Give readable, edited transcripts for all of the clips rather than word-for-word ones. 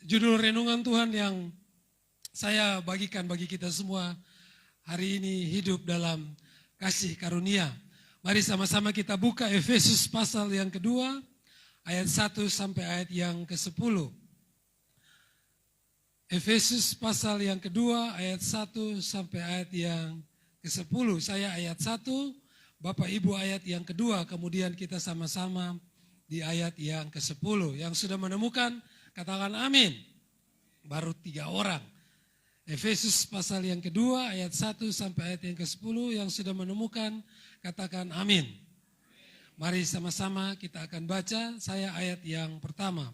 Judul renungan Tuhan yang saya bagikan bagi kita semua hari ini, hidup dalam kasih karunia. Mari sama-sama kita buka Efesus pasal yang kedua, ayat 1 sampai ayat yang ke-10. Efesus pasal yang kedua, ayat 1 sampai ayat yang ke-10. Saya ayat 1, Bapak Ibu ayat yang kedua, kemudian kita sama-sama di ayat yang ke-10. Yang sudah menemukan, katakan amin. Baru 3 orang. Efesus pasal yang kedua, ayat 1 sampai ayat yang ke-10. Yang sudah menemukan, katakan amin. Mari sama-sama kita akan baca. Saya ayat yang pertama.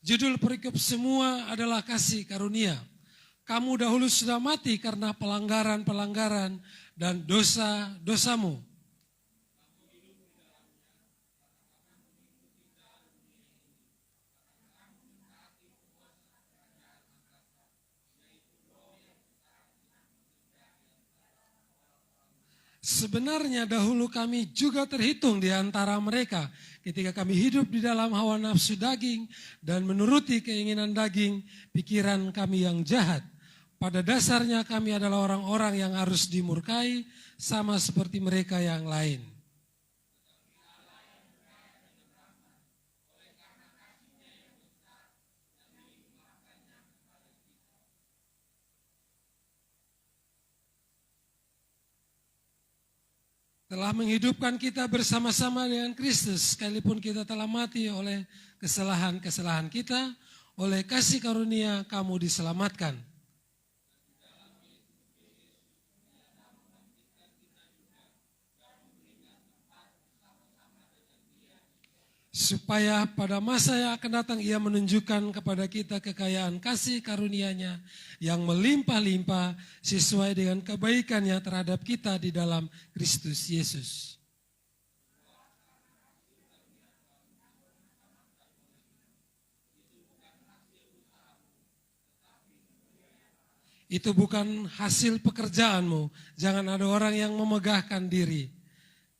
Judul perikop semua adalah kasih karunia. Kamu dahulu sudah mati karena pelanggaran-pelanggaran dan dosa-dosamu. Sebenarnya dahulu kami juga terhitung di antara mereka ketika kami hidup di dalam hawa nafsu daging dan menuruti keinginan daging, pikiran kami yang jahat. Pada dasarnya kami adalah orang-orang yang harus dimurkai sama seperti mereka yang lain. Telah menghidupkan kita bersama-sama dengan Kristus, sekalipun kita telah mati oleh kesalahan-kesalahan kita, oleh kasih karunia kamu diselamatkan. Supaya pada masa yang akan datang ia menunjukkan kepada kita kekayaan kasih karunia-Nya yang melimpah-limpah sesuai dengan kebaikan-Nya terhadap kita di dalam Kristus Yesus. Itu bukan hasil pekerjaanmu, jangan ada orang yang memegahkan diri.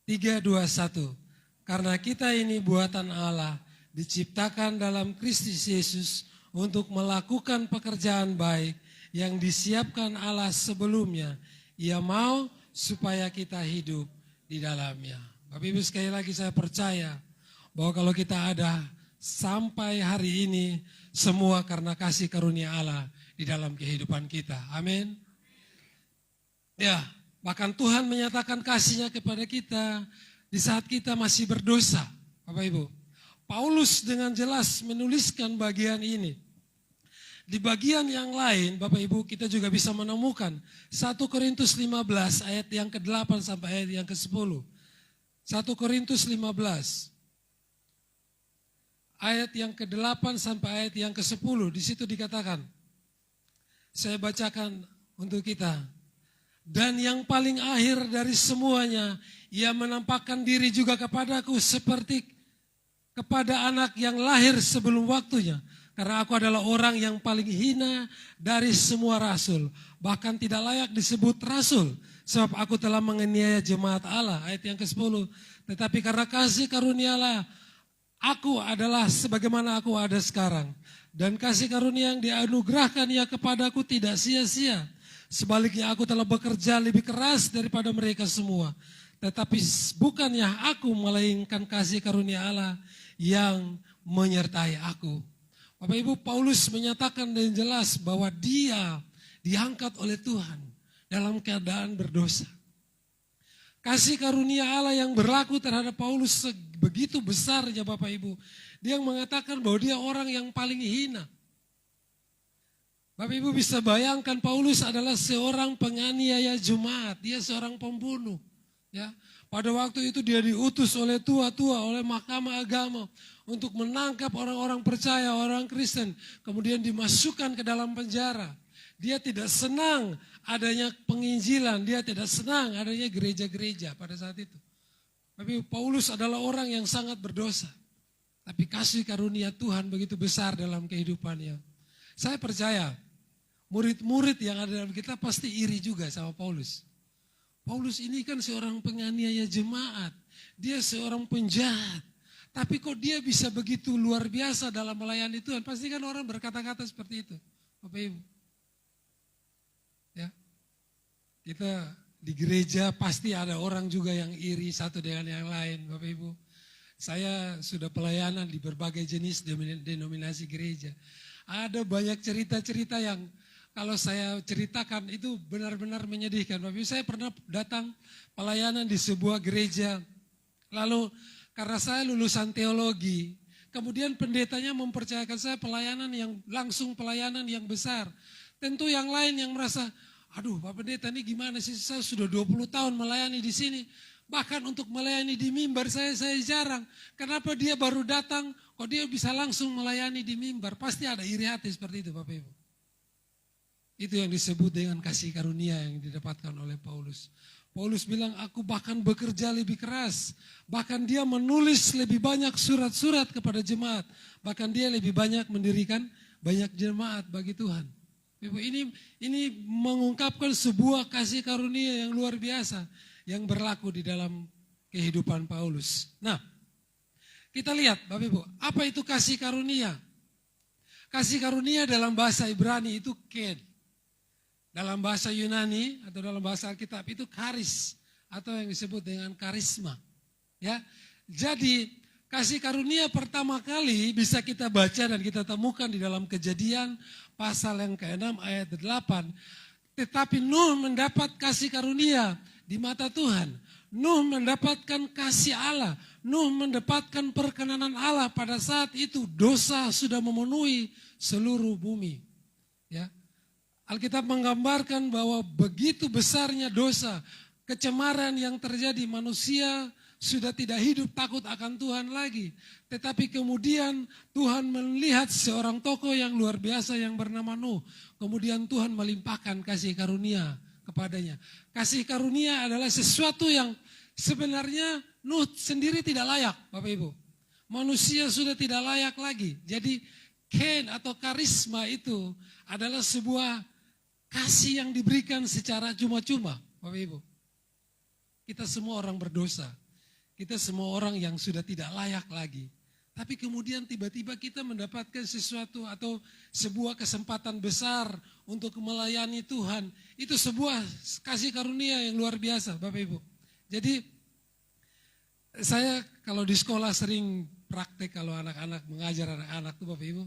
3, 2, 1. Karena kita ini buatan Allah, diciptakan dalam Kristus Yesus untuk melakukan pekerjaan baik yang disiapkan Allah sebelumnya. Ia mau supaya kita hidup di dalamnya. Bapak Ibu sekali lagi saya percaya bahwa kalau kita ada sampai hari ini, semua karena kasih karunia Allah di dalam kehidupan kita. Amin. Ya, bahkan Tuhan menyatakan kasih-Nya kepada kita di saat kita masih berdosa, Bapak Ibu. Paulus dengan jelas menuliskan bagian ini. Di bagian yang lain, Bapak Ibu, kita juga bisa menemukan 1 Korintus 15 ayat yang ke-8 sampai ayat yang ke-10. 1 Korintus 15 ayat yang ke-8 sampai ayat yang ke-10. Di situ dikatakan, saya bacakan untuk kita. Dan yang paling akhir dari semuanya, ia menampakkan diri juga kepadaku seperti kepada anak yang lahir sebelum waktunya. Karena aku adalah orang yang paling hina dari semua rasul. Bahkan tidak layak disebut rasul. Sebab aku telah menganiaya jemaat Allah. Ayat yang ke-10. Tetapi karena kasih karunia Allah, aku adalah sebagaimana aku ada sekarang. Dan kasih karunia yang dianugerahkan Ia kepadaku tidak sia-sia. Sebaliknya aku telah bekerja lebih keras daripada mereka semua. Tetapi bukannya aku, melainkan kasih karunia Allah yang menyertai aku. Bapak Ibu, Paulus menyatakan dengan jelas bahwa dia diangkat oleh Tuhan dalam keadaan berdosa. Kasih karunia Allah yang berlaku terhadap Paulus begitu besarnya Bapak Ibu. Dia mengatakan bahwa dia orang yang paling hina. Bapak Ibu bisa bayangkan Paulus adalah seorang penganiaya jemaat, dia seorang pembunuh. Ya, pada waktu itu dia diutus oleh tua-tua, oleh mahkamah agama untuk menangkap orang-orang percaya, orang Kristen, kemudian dimasukkan ke dalam penjara. Dia tidak senang adanya penginjilan, dia tidak senang adanya gereja-gereja pada saat itu. Tapi Paulus adalah orang yang sangat berdosa. Tapi kasih karunia Tuhan begitu besar dalam kehidupannya. Saya percaya murid-murid yang ada dalam kita pasti iri juga sama Paulus. Paulus ini kan seorang penganiaya jemaat. Dia seorang penjahat. Tapi kok dia bisa begitu luar biasa dalam melayani Tuhan? Pasti kan orang berkata-kata seperti itu, Bapak Ibu. Ya, kita di gereja pasti ada orang juga yang iri satu dengan yang lain, Bapak Ibu. Saya sudah pelayanan di berbagai jenis denominasi gereja. Ada banyak cerita-cerita yang kalau saya ceritakan itu benar-benar menyedihkan. Bapak Ibu, saya pernah datang pelayanan di sebuah gereja. Lalu karena saya lulusan teologi, kemudian pendetanya mempercayakan saya pelayanan yang besar. Tentu yang lain yang merasa, aduh Pak Pendeta ini gimana sih, saya sudah 20 tahun melayani di sini. Bahkan untuk melayani di mimbar saya jarang. Kenapa dia baru datang, kok dia bisa langsung melayani di mimbar? Pasti ada iri hati seperti itu Bapak Ibu. Itu yang disebut dengan kasih karunia yang didapatkan oleh Paulus. Paulus bilang, aku bahkan bekerja lebih keras. Bahkan dia menulis lebih banyak surat-surat kepada jemaat. Bahkan dia lebih banyak mendirikan banyak jemaat bagi Tuhan. Ibu, ini mengungkapkan sebuah kasih karunia yang luar biasa yang berlaku di dalam kehidupan Paulus. Nah, kita lihat Bapak Ibu, apa itu kasih karunia? Kasih karunia dalam bahasa Ibrani itu ken. Dalam bahasa Yunani atau dalam bahasa Alkitab itu karis atau yang disebut dengan karisma. Ya. Jadi kasih karunia pertama kali bisa kita baca dan kita temukan di dalam Kejadian pasal yang ke-6 ayat 8. Tetapi Nuh mendapat kasih karunia di mata Tuhan. Nuh mendapatkan kasih Allah. Nuh mendapatkan perkenanan Allah pada saat itu dosa sudah memenuhi seluruh bumi. Ya. Alkitab menggambarkan bahwa begitu besarnya dosa, kecemaran yang terjadi, manusia sudah tidak hidup takut akan Tuhan lagi. Tetapi kemudian Tuhan melihat seorang tokoh yang luar biasa yang bernama Nuh. Kemudian Tuhan melimpahkan kasih karunia kepadanya. Kasih karunia adalah sesuatu yang sebenarnya Nuh sendiri tidak layak, Bapak Ibu. Manusia sudah tidak layak lagi. Jadi ken atau karisma itu adalah sebuah kasih yang diberikan secara cuma-cuma, Bapak Ibu. Kita semua orang berdosa. Kita semua orang yang sudah tidak layak lagi. Tapi kemudian tiba-tiba kita mendapatkan sesuatu atau sebuah kesempatan besar untuk melayani Tuhan. Itu sebuah kasih karunia yang luar biasa, Bapak Ibu. Jadi saya kalau di sekolah sering praktek kalau anak-anak mengajar anak-anak itu Bapak Ibu.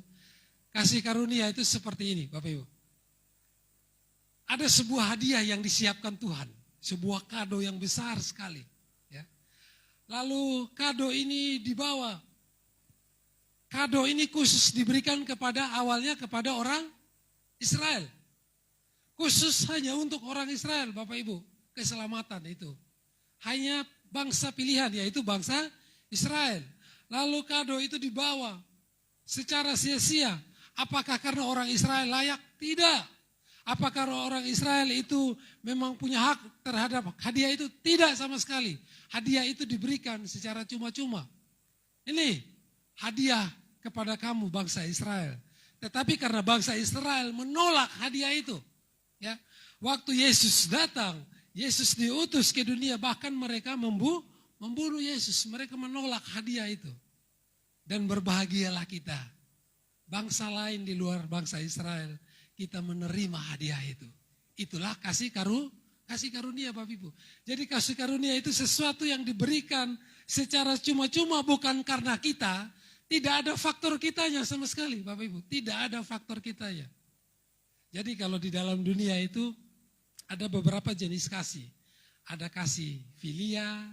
Kasih karunia itu seperti ini, Bapak Ibu. Ada sebuah hadiah yang disiapkan Tuhan, sebuah kado yang besar sekali. Ya. Lalu kado ini dibawa, kado ini khusus diberikan awalnya kepada orang Israel. Khusus hanya untuk orang Israel, Bapak Ibu, keselamatan itu. Hanya bangsa pilihan, yaitu bangsa Israel. Lalu kado itu dibawa secara sia-sia. Apakah karena orang Israel layak? Tidak. Apakah orang Israel itu memang punya hak terhadap hadiah itu? Tidak sama sekali. Hadiah itu diberikan secara cuma-cuma. Ini hadiah kepada kamu bangsa Israel. Tetapi karena bangsa Israel menolak hadiah itu. Ya, waktu Yesus datang, Yesus diutus ke dunia, bahkan mereka membunuh Yesus. Mereka menolak hadiah itu. Dan berbahagialah kita. Bangsa lain di luar bangsa Israel, kita menerima hadiah itu. Itulah kasih karunia Bapak Ibu. Jadi kasih karunia itu sesuatu yang diberikan secara cuma-cuma, bukan karena kita. Tidak ada faktor kitanya sama sekali Bapak Ibu. Tidak ada faktor kitanya. Jadi kalau di dalam dunia itu ada beberapa jenis kasih. Ada kasih filia,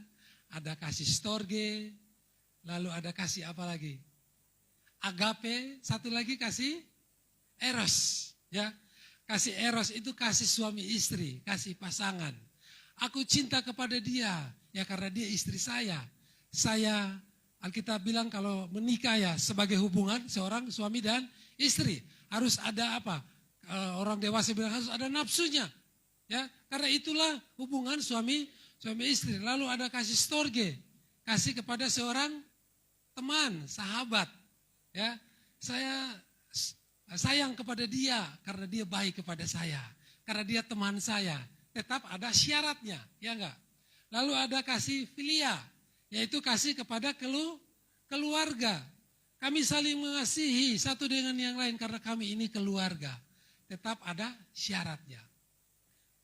ada kasih storge, lalu ada kasih apa lagi? Agape, satu lagi kasih eros. Ya, kasih eros itu kasih suami istri, kasih pasangan. Aku cinta kepada dia, ya karena dia istri saya. Saya, Alkitab bilang kalau menikah ya sebagai hubungan seorang suami dan istri. Harus ada apa? Orang dewasa bilang harus ada nafsunya. Ya, karena itulah hubungan suami istri. Lalu ada kasih storge, kasih kepada seorang teman, sahabat. Ya, saya sayang kepada dia karena dia baik kepada saya. Karena dia teman saya. Tetap ada syaratnya, ya enggak? Lalu ada kasih filia, yaitu kasih kepada keluarga. Kami saling mengasihi satu dengan yang lain karena kami ini keluarga. Tetap ada syaratnya.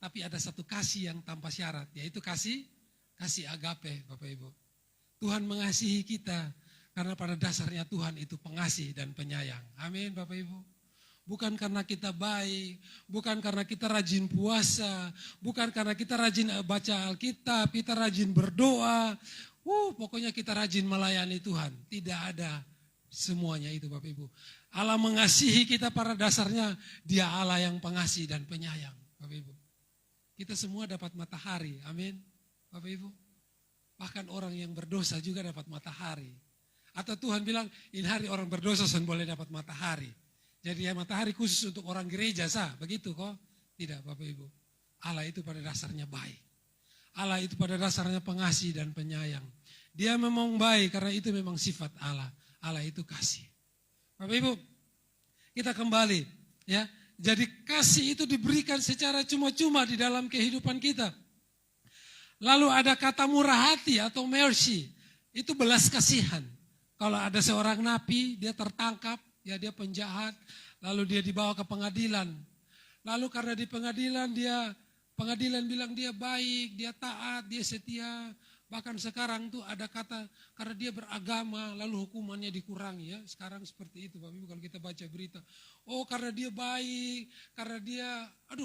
Tapi ada satu kasih yang tanpa syarat, yaitu kasih agape, Bapak Ibu. Tuhan mengasihi kita karena pada dasarnya Tuhan itu pengasih dan penyayang. Amin, Bapak Ibu. Bukan karena kita baik, bukan karena kita rajin puasa, bukan karena kita rajin baca Alkitab, kita rajin berdoa. Pokoknya kita rajin melayani Tuhan. Tidak ada semuanya itu, Bapak Ibu. Allah mengasihi kita pada dasarnya, Dia Allah yang pengasih dan penyayang, Bapak Ibu. Kita semua dapat matahari, amin, Bapak Ibu. Bahkan orang yang berdosa juga dapat matahari. Atau Tuhan bilang, ini hari orang berdosa boleh dapat matahari. Jadi matahari khusus untuk orang gereja, begitu kok? Tidak, Bapak Ibu. Allah itu pada dasarnya baik. Allah itu pada dasarnya pengasih dan penyayang. Dia memang baik karena itu memang sifat Allah. Allah itu kasih. Bapak Ibu, kita kembali ya. Jadi kasih itu diberikan secara cuma-cuma di dalam kehidupan kita. Lalu ada kata murah hati atau mercy, itu belas kasihan. Kalau ada seorang napi, dia tertangkap, ya dia penjahat, lalu dia dibawa ke pengadilan. Lalu karena di pengadilan bilang dia baik, dia taat, dia setia. Bahkan sekarang tuh ada kata karena dia beragama lalu hukumannya dikurangi ya. Sekarang seperti itu Bapak Ibu kalau kita baca berita. Oh karena dia baik, karena dia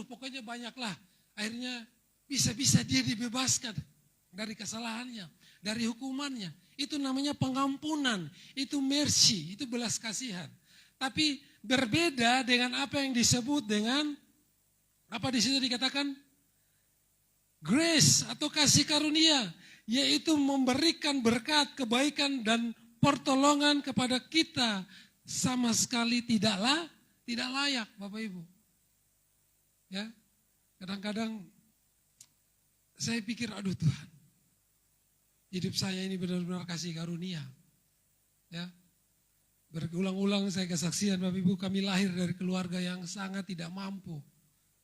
pokoknya banyaklah. Akhirnya bisa-bisa dia dibebaskan dari kesalahannya, dari hukumannya. Itu namanya pengampunan, itu mercy, itu belas kasihan. Tapi berbeda dengan apa yang disebut dengan apa di situ dikatakan grace atau kasih karunia, yaitu memberikan berkat, kebaikan dan pertolongan kepada kita sama sekali tidak layak, Bapak Ibu. Ya, kadang-kadang saya pikir, Tuhan, hidup saya ini benar-benar kasih karunia. Ya, berulang-ulang saya kesaksian, Bapak Ibu, kami lahir dari keluarga yang sangat tidak mampu.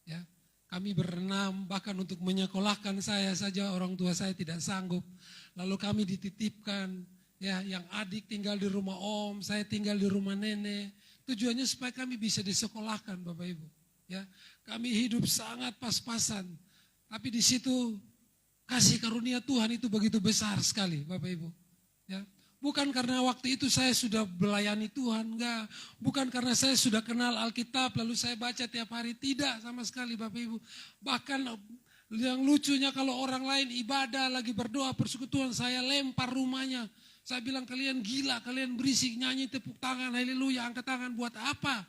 Ya, kami berenam, bahkan untuk menyekolahkan saya saja orang tua saya tidak sanggup. Lalu kami dititipkan, ya, yang adik tinggal di rumah om, saya tinggal di rumah nenek. Tujuannya supaya kami bisa disekolahkan, Bapak Ibu. Ya, kami hidup sangat pas-pasan. Tapi di situ kasih karunia Tuhan itu begitu besar sekali, Bapak Ibu. Ya, bukan karena waktu itu saya sudah melayani Tuhan, enggak. Bukan karena saya sudah kenal Alkitab lalu saya baca tiap hari, tidak sama sekali Bapak Ibu. Bahkan yang lucunya kalau orang lain ibadah lagi berdoa persekutuan, saya lempar rumahnya. Saya bilang kalian gila, kalian berisik nyanyi tepuk tangan, haleluya, angkat tangan buat apa?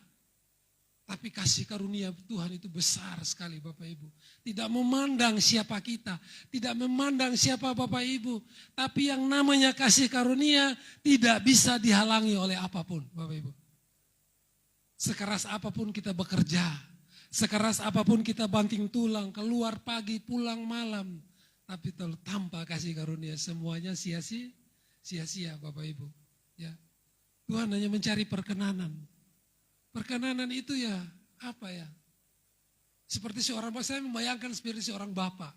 Tapi kasih karunia Tuhan itu besar sekali Bapak Ibu. Tidak memandang siapa kita, tidak memandang siapa Bapak Ibu. Tapi yang namanya kasih karunia tidak bisa dihalangi oleh apapun Bapak Ibu. Sekeras apapun kita bekerja, sekeras apapun kita banting tulang, keluar pagi pulang malam. Tapi tanpa kasih karunia semuanya sia-sia Bapak Ibu. Ya, Tuhan hanya mencari perkenanan. Perkenanan itu ya, apa ya? Seperti seorang bapak, saya membayangkan seperti seorang bapak.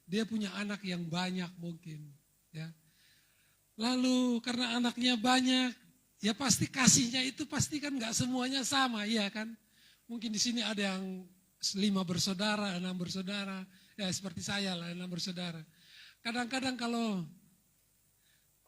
Dia punya anak yang banyak mungkin. Ya. Lalu karena anaknya banyak, ya pasti kasihnya itu pasti kan gak semuanya sama, iya kan? Mungkin di sini ada yang 5 bersaudara, 6 bersaudara. Ya seperti saya lah, 6 bersaudara. Kadang-kadang kalau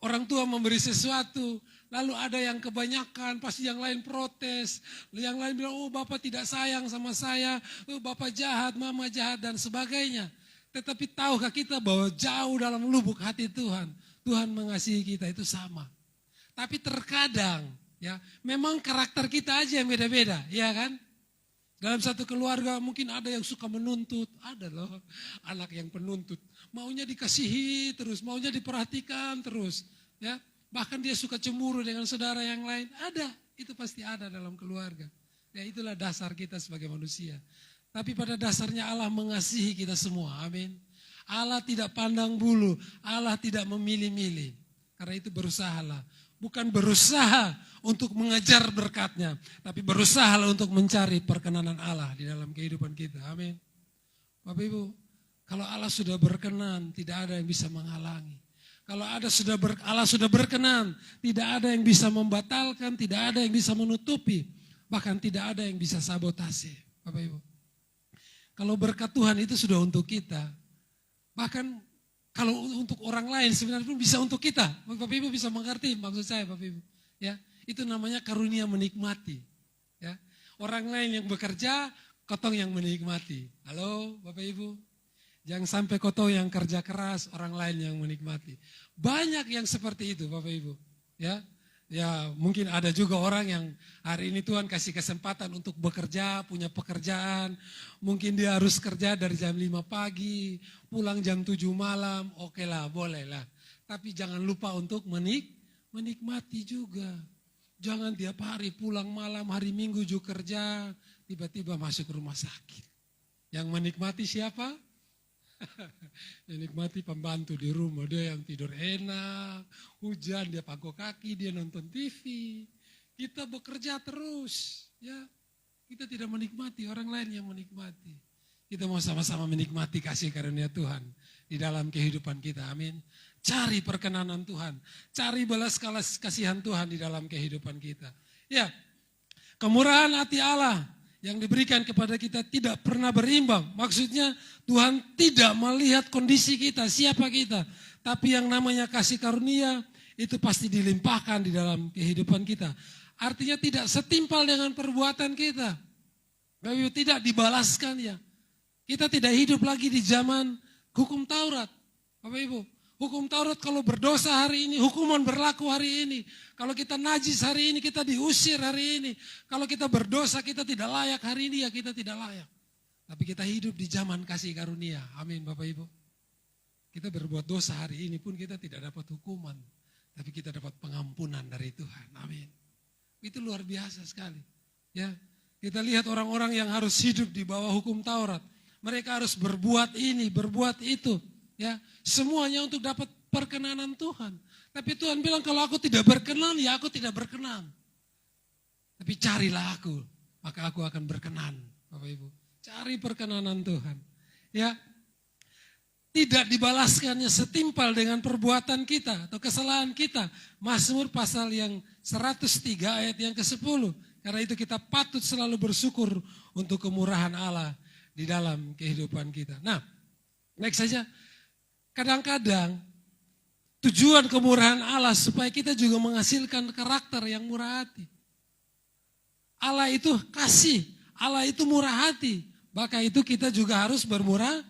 orang tua memberi sesuatu, lalu ada yang kebanyakan, pasti yang lain protes. Yang lain bilang, oh Bapak tidak sayang sama saya, oh Bapak jahat, Mama jahat, dan sebagainya. Tetapi tahukah kita bahwa jauh dalam lubuk hati Tuhan, Tuhan mengasihi kita itu sama. Tapi terkadang, ya memang karakter kita aja yang beda-beda, ya kan? Dalam satu keluarga mungkin ada yang suka menuntut, ada loh anak yang penuntut. Maunya dikasihi terus, maunya diperhatikan terus. Ya, bahkan dia suka cemburu dengan saudara yang lain. Ada, itu pasti ada dalam keluarga. Ya itulah dasar kita sebagai manusia. Tapi pada dasarnya Allah mengasihi kita semua, amin. Allah tidak pandang bulu, Allah tidak memilih-milih. Karena itu berusahalah. Bukan berusaha untuk mengejar berkatnya, tapi berusaha untuk mencari perkenanan Allah di dalam kehidupan kita. Amin. Bapak Ibu, kalau Allah sudah berkenan, tidak ada yang bisa menghalangi. Kalau Allah sudah berkenan, tidak ada yang bisa membatalkan, tidak ada yang bisa menutupi, bahkan tidak ada yang bisa sabotase, Bapak Ibu. Kalau berkat Tuhan itu sudah untuk kita, bahkan kalau untuk orang lain sebenarnya pun bisa untuk kita. Bapak Ibu bisa mengerti maksud saya, Bapak Ibu. Ya, itu namanya karunia menikmati. Ya, orang lain yang bekerja, kotong yang menikmati. Halo, Bapak Ibu. Jangan sampai kotong yang kerja keras, orang lain yang menikmati. Banyak yang seperti itu, Bapak Ibu. Ya, mungkin ada juga orang yang hari ini Tuhan kasih kesempatan untuk bekerja, punya pekerjaan. Mungkin dia harus kerja dari jam 5 pagi, pulang jam 7 malam. Oke lah, boleh lah. Tapi jangan lupa untuk menikmati juga. Jangan tiap hari pulang malam, hari Minggu juga kerja, tiba-tiba masuk rumah sakit. Yang menikmati siapa? Menikmati pembantu di rumah, dia yang tidur enak, hujan dia pangko kaki, dia nonton TV. Kita bekerja terus, ya. Kita tidak menikmati, orang lain yang menikmati. Kita mau sama-sama menikmati kasih karunia Tuhan di dalam kehidupan kita, amin. Cari perkenanan Tuhan, cari belas kasihan Tuhan di dalam kehidupan kita. Ya, kemurahan hati Allah yang diberikan kepada kita tidak pernah berimbang. Maksudnya Tuhan tidak melihat kondisi kita, siapa kita. Tapi yang namanya kasih karunia itu pasti dilimpahkan di dalam kehidupan kita. Artinya tidak setimpal dengan perbuatan kita. Bapak tidak dibalaskan ya. Kita tidak hidup lagi di zaman hukum Taurat. Bapak Ibu, hukum Taurat kalau berdosa hari ini, hukuman berlaku hari ini. Kalau kita najis hari ini, kita diusir hari ini. Kalau kita berdosa, kita tidak layak hari ini, ya kita tidak layak. Tapi kita hidup di zaman kasih karunia. Amin Bapak Ibu. Kita berbuat dosa hari ini pun kita tidak dapat hukuman. Tapi kita dapat pengampunan dari Tuhan. Amin. Itu luar biasa sekali. Ya, kita lihat orang-orang yang harus hidup di bawah hukum Taurat. Mereka harus berbuat ini, berbuat itu. Ya, semuanya untuk dapat perkenanan Tuhan. Tapi Tuhan bilang kalau aku tidak berkenan, ya aku tidak berkenan. Tapi carilah aku, maka aku akan berkenan, Bapak Ibu. Cari perkenanan Tuhan. Ya, tidak dibalaskannya setimpal dengan perbuatan kita atau kesalahan kita. Mazmur pasal yang 103 ayat yang ke-10. Karena itu kita patut selalu bersyukur untuk kemurahan Allah di dalam kehidupan kita. Nah, next saja. Kadang-kadang tujuan kemurahan Allah supaya kita juga menghasilkan karakter yang murah hati. Allah itu kasih, Allah itu murah hati. Maka itu kita juga harus bermurah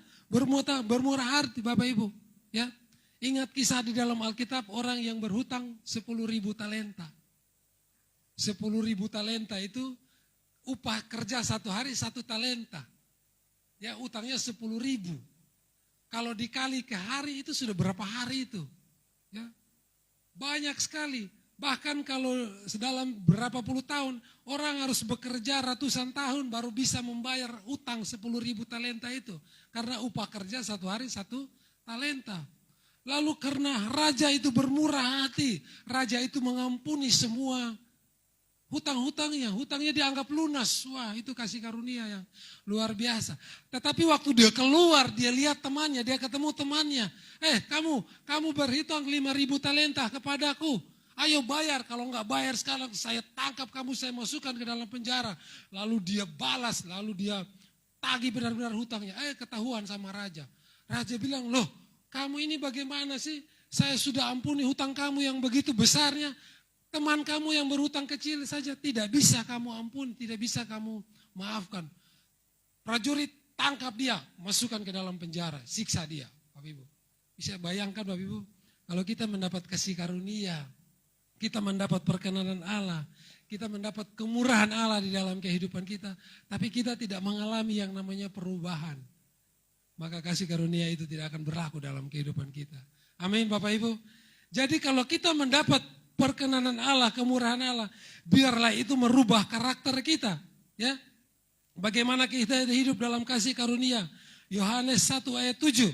hati Bapak Ibu. Ya, ingat kisah di dalam Alkitab orang yang berhutang 10.000 talenta. 10.000 talenta itu upah kerja satu hari 1 talenta. Ya, utangnya 10.000. Kalau dikali ke hari itu sudah berapa hari itu? Ya, banyak sekali. Bahkan kalau sedalam berapa puluh tahun, orang harus bekerja ratusan tahun baru bisa membayar utang 10.000 talenta itu. Karena upah kerja satu hari 1 talenta. Lalu karena raja itu bermurah hati, raja itu mengampuni semua hutangnya dianggap lunas. Wah, itu kasih karunia yang luar biasa. Tetapi waktu dia keluar, dia lihat temannya, dia ketemu temannya. Kamu berhutang 5.000 talenta kepadaku. Ayo bayar, kalau enggak bayar sekarang saya tangkap kamu, saya masukkan ke dalam penjara. Lalu dia balas, lalu dia tagih benar-benar hutangnya. Ketahuan sama raja. Raja bilang, loh kamu ini bagaimana sih? Saya sudah ampuni hutang kamu yang begitu besarnya. Teman kamu yang berhutang kecil saja tidak bisa kamu ampun, tidak bisa kamu maafkan. Prajurit tangkap dia, masukkan ke dalam penjara, siksa dia. Bapak Ibu, bisa bayangkan Bapak Ibu, kalau kita mendapat kasih karunia, kita mendapat perkenanan Allah, kita mendapat kemurahan Allah di dalam kehidupan kita, tapi kita tidak mengalami yang namanya perubahan. Maka kasih karunia itu tidak akan berlaku dalam kehidupan kita. Amin Bapak Ibu. Jadi kalau kita mendapat perkenanan Allah, kemurahan Allah, biarlah itu merubah karakter kita. Ya, bagaimana kita hidup dalam kasih karunia. Yohanes 1 ayat 7.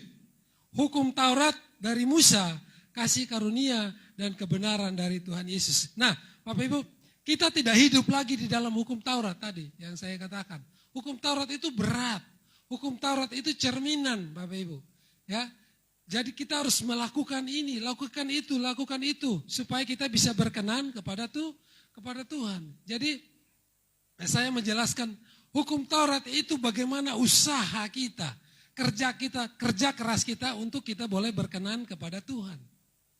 Hukum Taurat dari Musa, kasih karunia dan kebenaran dari Tuhan Yesus. Nah, Bapak Ibu, kita tidak hidup lagi di dalam hukum Taurat tadi yang saya katakan. Hukum Taurat itu berat. Hukum Taurat itu cerminan, Bapak Ibu. Ya, Jadi kita harus melakukan ini, lakukan itu supaya kita bisa berkenan kepada Tuhan. Jadi saya menjelaskan hukum Taurat itu bagaimana usaha kita, kerja keras kita untuk kita boleh berkenan kepada Tuhan.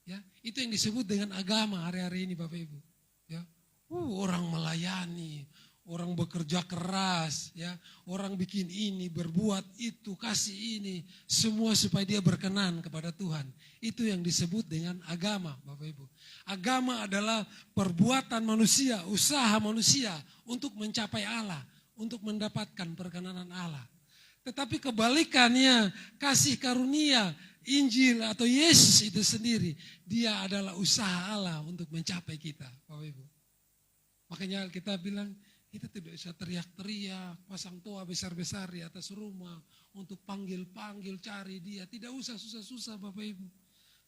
Ya, itu yang disebut dengan agama hari-hari ini Bapak Ibu. Ya, orang melayani, orang bekerja keras, ya, orang bikin ini, berbuat itu, kasih ini, semua supaya dia berkenan kepada Tuhan. Itu yang disebut dengan agama, Bapak Ibu. Agama adalah perbuatan manusia, usaha manusia untuk mencapai Allah, untuk mendapatkan perkenanan Allah. Tetapi kebalikannya, kasih karunia, Injil atau Yesus itu sendiri, dia adalah usaha Allah untuk mencapai kita, Bapak Ibu. Makanya kita bilang, kita tidak bisa teriak-teriak, pasang toa besar-besar di atas rumah untuk panggil-panggil, cari dia. Tidak usah susah-susah Bapak Ibu.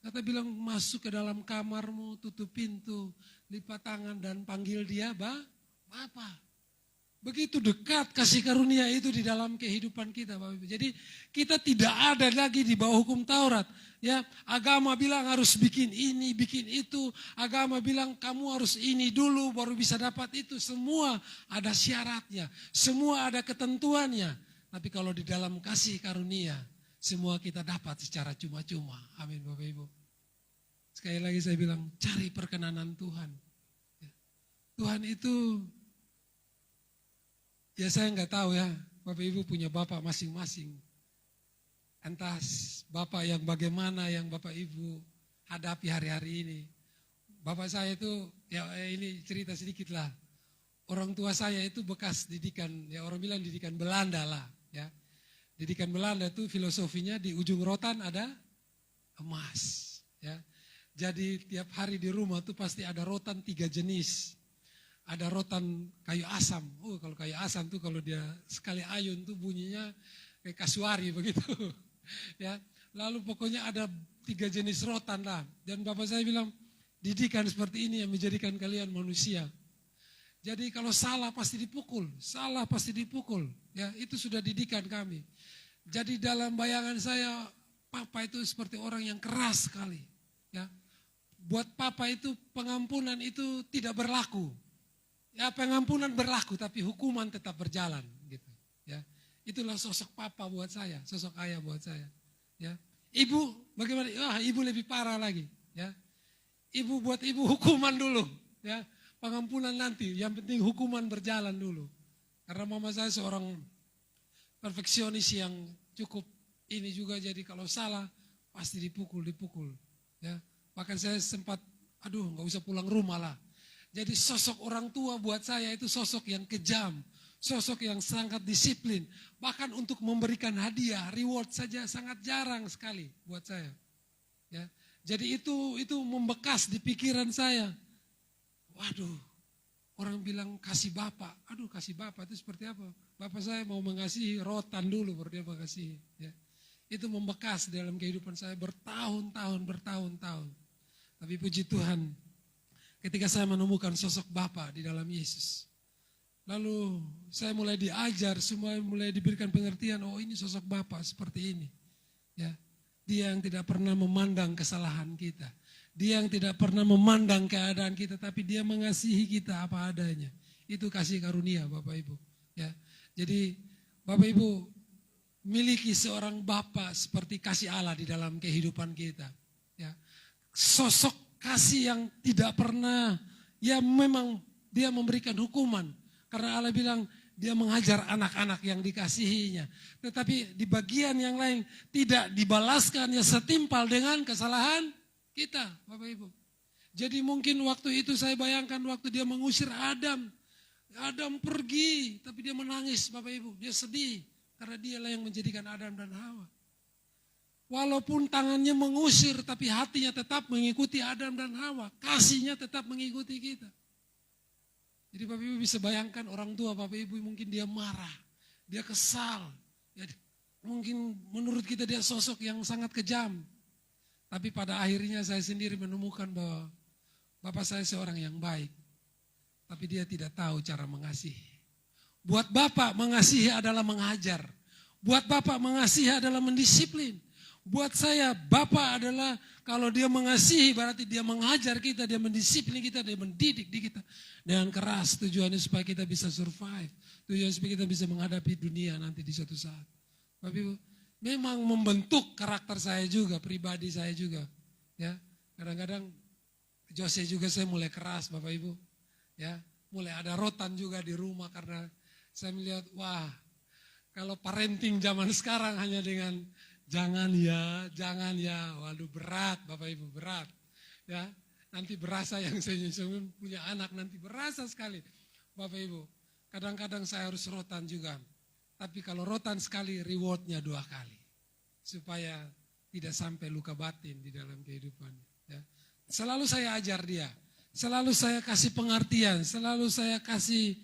Kata bilang masuk ke dalam kamarmu, tutup pintu, lipat tangan dan panggil dia, Bapak. Begitu dekat kasih karunia itu di dalam kehidupan kita Bapak Ibu. Jadi kita tidak ada lagi di bawah hukum Taurat. Ya, agama bilang harus bikin ini, bikin itu. Agama bilang kamu harus ini dulu baru bisa dapat itu. Semua ada syaratnya, semua ada ketentuannya. Tapi kalau di dalam kasih karunia, semua kita dapat secara cuma-cuma. Amin Bapak Ibu. Sekali lagi saya bilang, cari perkenanan Tuhan. Tuhan itu, ya saya nggak tahu ya, Bapak Ibu punya Bapak masing-masing. Entah Bapak yang bagaimana yang Bapak Ibu hadapi hari-hari ini. Bapak saya itu, ya ini cerita sedikit lah. Orang tua saya itu bekas didikan, ya orang bilang didikan Belanda lah. Ya. Didikan Belanda itu filosofinya di ujung rotan ada emas. Ya. Jadi tiap hari di rumah tuh pasti ada rotan 3 jenis. Ada rotan kayu asam. Oh kalau kayu asam tuh kalau dia sekali ayun tuh bunyinya kayak kasuari begitu. Ya, lalu pokoknya ada 3 jenis rotan lah. Dan Bapak saya bilang didikan seperti ini yang menjadikan kalian manusia. Jadi kalau salah pasti dipukul, salah pasti dipukul. Ya itu sudah didikan kami. Jadi dalam bayangan saya Papa itu seperti orang yang keras sekali. Ya, buat Papa itu pengampunan itu tidak berlaku. Ya pengampunan berlaku tapi hukuman tetap berjalan gitu. Ya, itulah sosok Papa buat saya, sosok ayah buat saya. Ya, Ibu bagaimana? Ibu lebih parah lagi. Ya, Ibu buat ibu hukuman dulu. Ya, pengampunan nanti. Yang penting hukuman berjalan dulu. Karena mama saya seorang perfeksionis yang cukup ini juga jadi kalau salah pasti dipukul. Ya, bahkan saya sempat, nggak usah pulang rumah lah. Jadi sosok orang tua buat saya itu sosok yang kejam, sosok yang sangat disiplin. Bahkan untuk memberikan hadiah, reward saja sangat jarang sekali buat saya. Ya, jadi itu membekas di pikiran saya. Waduh, orang bilang kasih Bapak. Kasih Bapak itu seperti apa? Bapak saya mau mengasihi rotan dulu baru dia mengasihi. Ya. Itu membekas dalam kehidupan saya bertahun-tahun. Tapi puji Tuhan, ketika saya menemukan sosok Bapa di dalam Yesus. Lalu saya mulai diajar, semua mulai diberikan pengertian, oh ini sosok Bapa seperti ini. Ya, dia yang tidak pernah memandang kesalahan kita. Dia yang tidak pernah memandang keadaan kita, tapi dia mengasihi kita apa adanya. Itu kasih karunia Bapak Ibu. Ya, jadi Bapak Ibu miliki seorang Bapa seperti kasih Allah di dalam kehidupan kita. Ya, sosok kasih yang tidak pernah, ya memang dia memberikan hukuman. Karena Allah bilang dia mengajar anak-anak yang dikasihinya. Tetapi di bagian yang lain tidak dibalaskan ya setimpal dengan kesalahan kita Bapak Ibu. Jadi mungkin waktu itu saya bayangkan waktu dia mengusir Adam. Adam pergi tapi dia menangis Bapak Ibu. Dia sedih karena dialah yang menjadikan Adam dan Hawa. Walaupun tangannya mengusir, tapi hatinya tetap mengikuti Adam dan Hawa. Kasihnya tetap mengikuti kita. Jadi Bapak Ibu bisa bayangkan orang tua Bapak Ibu mungkin dia marah, dia kesal. Ya, mungkin menurut kita dia sosok yang sangat kejam. Tapi pada akhirnya saya sendiri menemukan bahwa Bapak saya seorang yang baik. Tapi dia tidak tahu cara mengasihi. Buat Bapak mengasihi adalah mengajar. Buat Bapak mengasihi adalah mendisiplin. Buat saya Bapa adalah kalau dia mengasihi berarti dia mengajar kita, dia mendisiplin kita, dia mendidik di kita dengan keras. Tujuannya supaya kita bisa survive. Tujuannya supaya kita bisa menghadapi dunia nanti di suatu saat. Bapak Ibu, memang membentuk karakter saya juga, pribadi saya juga. Ya, kadang-kadang Jose juga saya mulai keras Bapak Ibu. Ya, mulai ada rotan juga di rumah karena saya melihat wah, kalau parenting zaman sekarang hanya dengan jangan ya, waduh berat Bapak Ibu, berat. Ya, nanti berasa yang saya punya anak nanti berasa sekali Bapak Ibu. Kadang-kadang saya harus rotan juga. Tapi kalau rotan sekali rewardnya 2 kali. Supaya tidak sampai luka batin di dalam kehidupan. Ya. Selalu saya ajar dia, selalu saya kasih pengertian, selalu saya kasih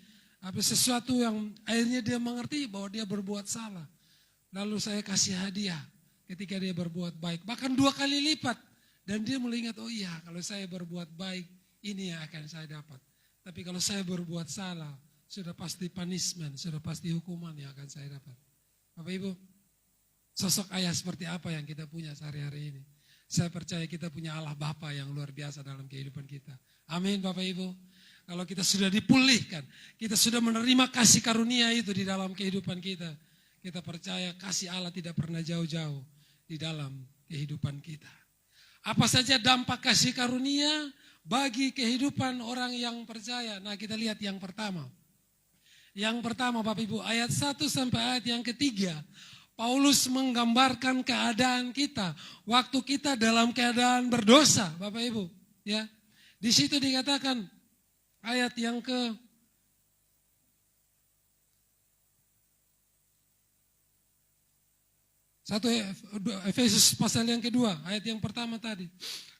sesuatu yang akhirnya dia mengerti bahwa dia berbuat salah. Lalu saya kasih hadiah ketika dia berbuat baik. Bahkan 2 kali lipat. Dan dia mulai ingat, oh iya kalau saya berbuat baik, ini yang akan saya dapat. Tapi kalau saya berbuat salah, sudah pasti punishment, sudah pasti hukuman yang akan saya dapat. Bapak Ibu, sosok ayah seperti apa yang kita punya sehari-hari ini? Saya percaya kita punya Allah Bapa yang luar biasa dalam kehidupan kita. Amin Bapak Ibu. Kalau kita sudah dipulihkan, kita sudah menerima kasih karunia itu di dalam kehidupan kita. Kita percaya kasih Allah tidak pernah jauh-jauh di dalam kehidupan kita. Apa saja dampak kasih karunia bagi kehidupan orang yang percaya? Nah kita lihat yang pertama. Yang pertama Bapak Ibu, ayat 1 sampai ayat yang ketiga. Paulus menggambarkan keadaan kita waktu kita dalam keadaan berdosa, Bapak Ibu. Ya, di situ dikatakan ayat yang ke 1 Efesus pasal yang kedua, ayat yang pertama tadi.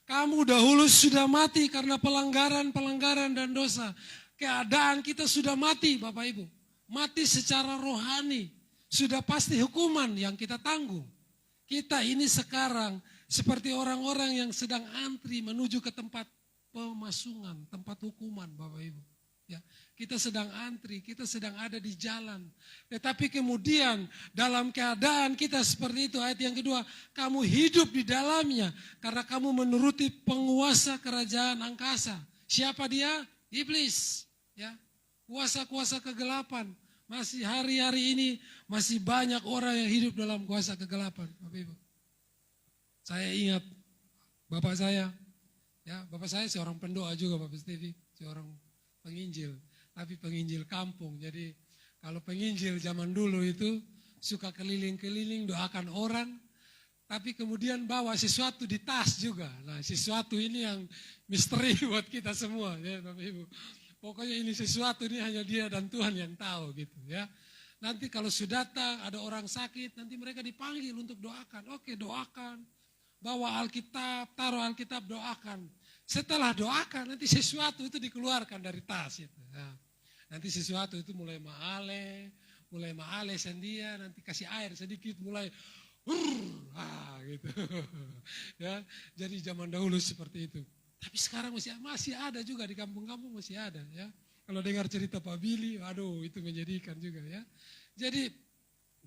Kamu dahulu sudah mati karena pelanggaran dan dosa. Keadaan kita sudah mati Bapak Ibu. Mati secara rohani. Sudah pasti hukuman yang kita tanggung. Kita ini sekarang seperti orang-orang yang sedang antri menuju ke tempat pemasungan, tempat hukuman Bapak Ibu. Ya, kita sedang antri, kita sedang ada di jalan. Tetapi kemudian dalam keadaan kita seperti itu, ayat yang kedua, kamu hidup di dalamnya karena kamu menuruti penguasa kerajaan angkasa. Siapa dia? Iblis. Ya, kuasa-kuasa kegelapan. Masih hari-hari ini masih banyak orang yang hidup dalam kuasa kegelapan, Bapak Ibu. Saya ingat bapak saya, ya bapak saya seorang pendoa juga Bapak Stevie, seorang penginjil, tapi penginjil kampung. Jadi kalau penginjil zaman dulu itu suka keliling-keliling doakan orang, tapi kemudian bawa sesuatu di tas juga. Nah sesuatu ini yang misteri buat kita semua ya Bapak Ibu. Pokoknya ini sesuatu ini hanya dia dan Tuhan yang tahu gitu ya. Nanti kalau sudah datang ada orang sakit, nanti mereka dipanggil untuk doakan. Oke doakan, bawa Alkitab, taruh Alkitab doakan. Setelah doakan nanti sesuatu itu dikeluarkan dari tas itu. Ya. Nanti sesuatu itu mulai maale sendia, nanti kasih air sedikit mulai gitu. Ya, jadi zaman dahulu seperti itu. Tapi sekarang masih ada juga di kampung-kampung masih ada ya. Kalau dengar cerita Pak Billy, aduh itu menyedihkan juga ya. Jadi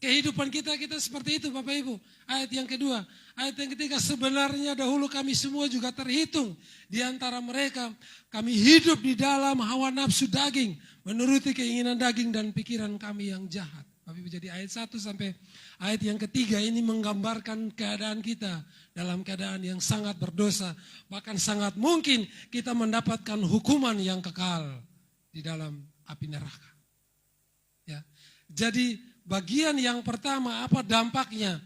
kehidupan kita seperti itu Bapak Ibu. Ayat yang kedua, ayat yang ketiga, sebenarnya dahulu kami semua juga terhitung di antara mereka. Kami hidup di dalam hawa nafsu daging, menuruti keinginan daging dan pikiran kami yang jahat. Bapak Ibu, jadi ayat 1 sampai ayat yang ketiga ini menggambarkan keadaan kita dalam keadaan yang sangat berdosa. Bahkan sangat mungkin kita mendapatkan hukuman yang kekal di dalam api neraka. Ya. Jadi bagian yang pertama apa dampaknya?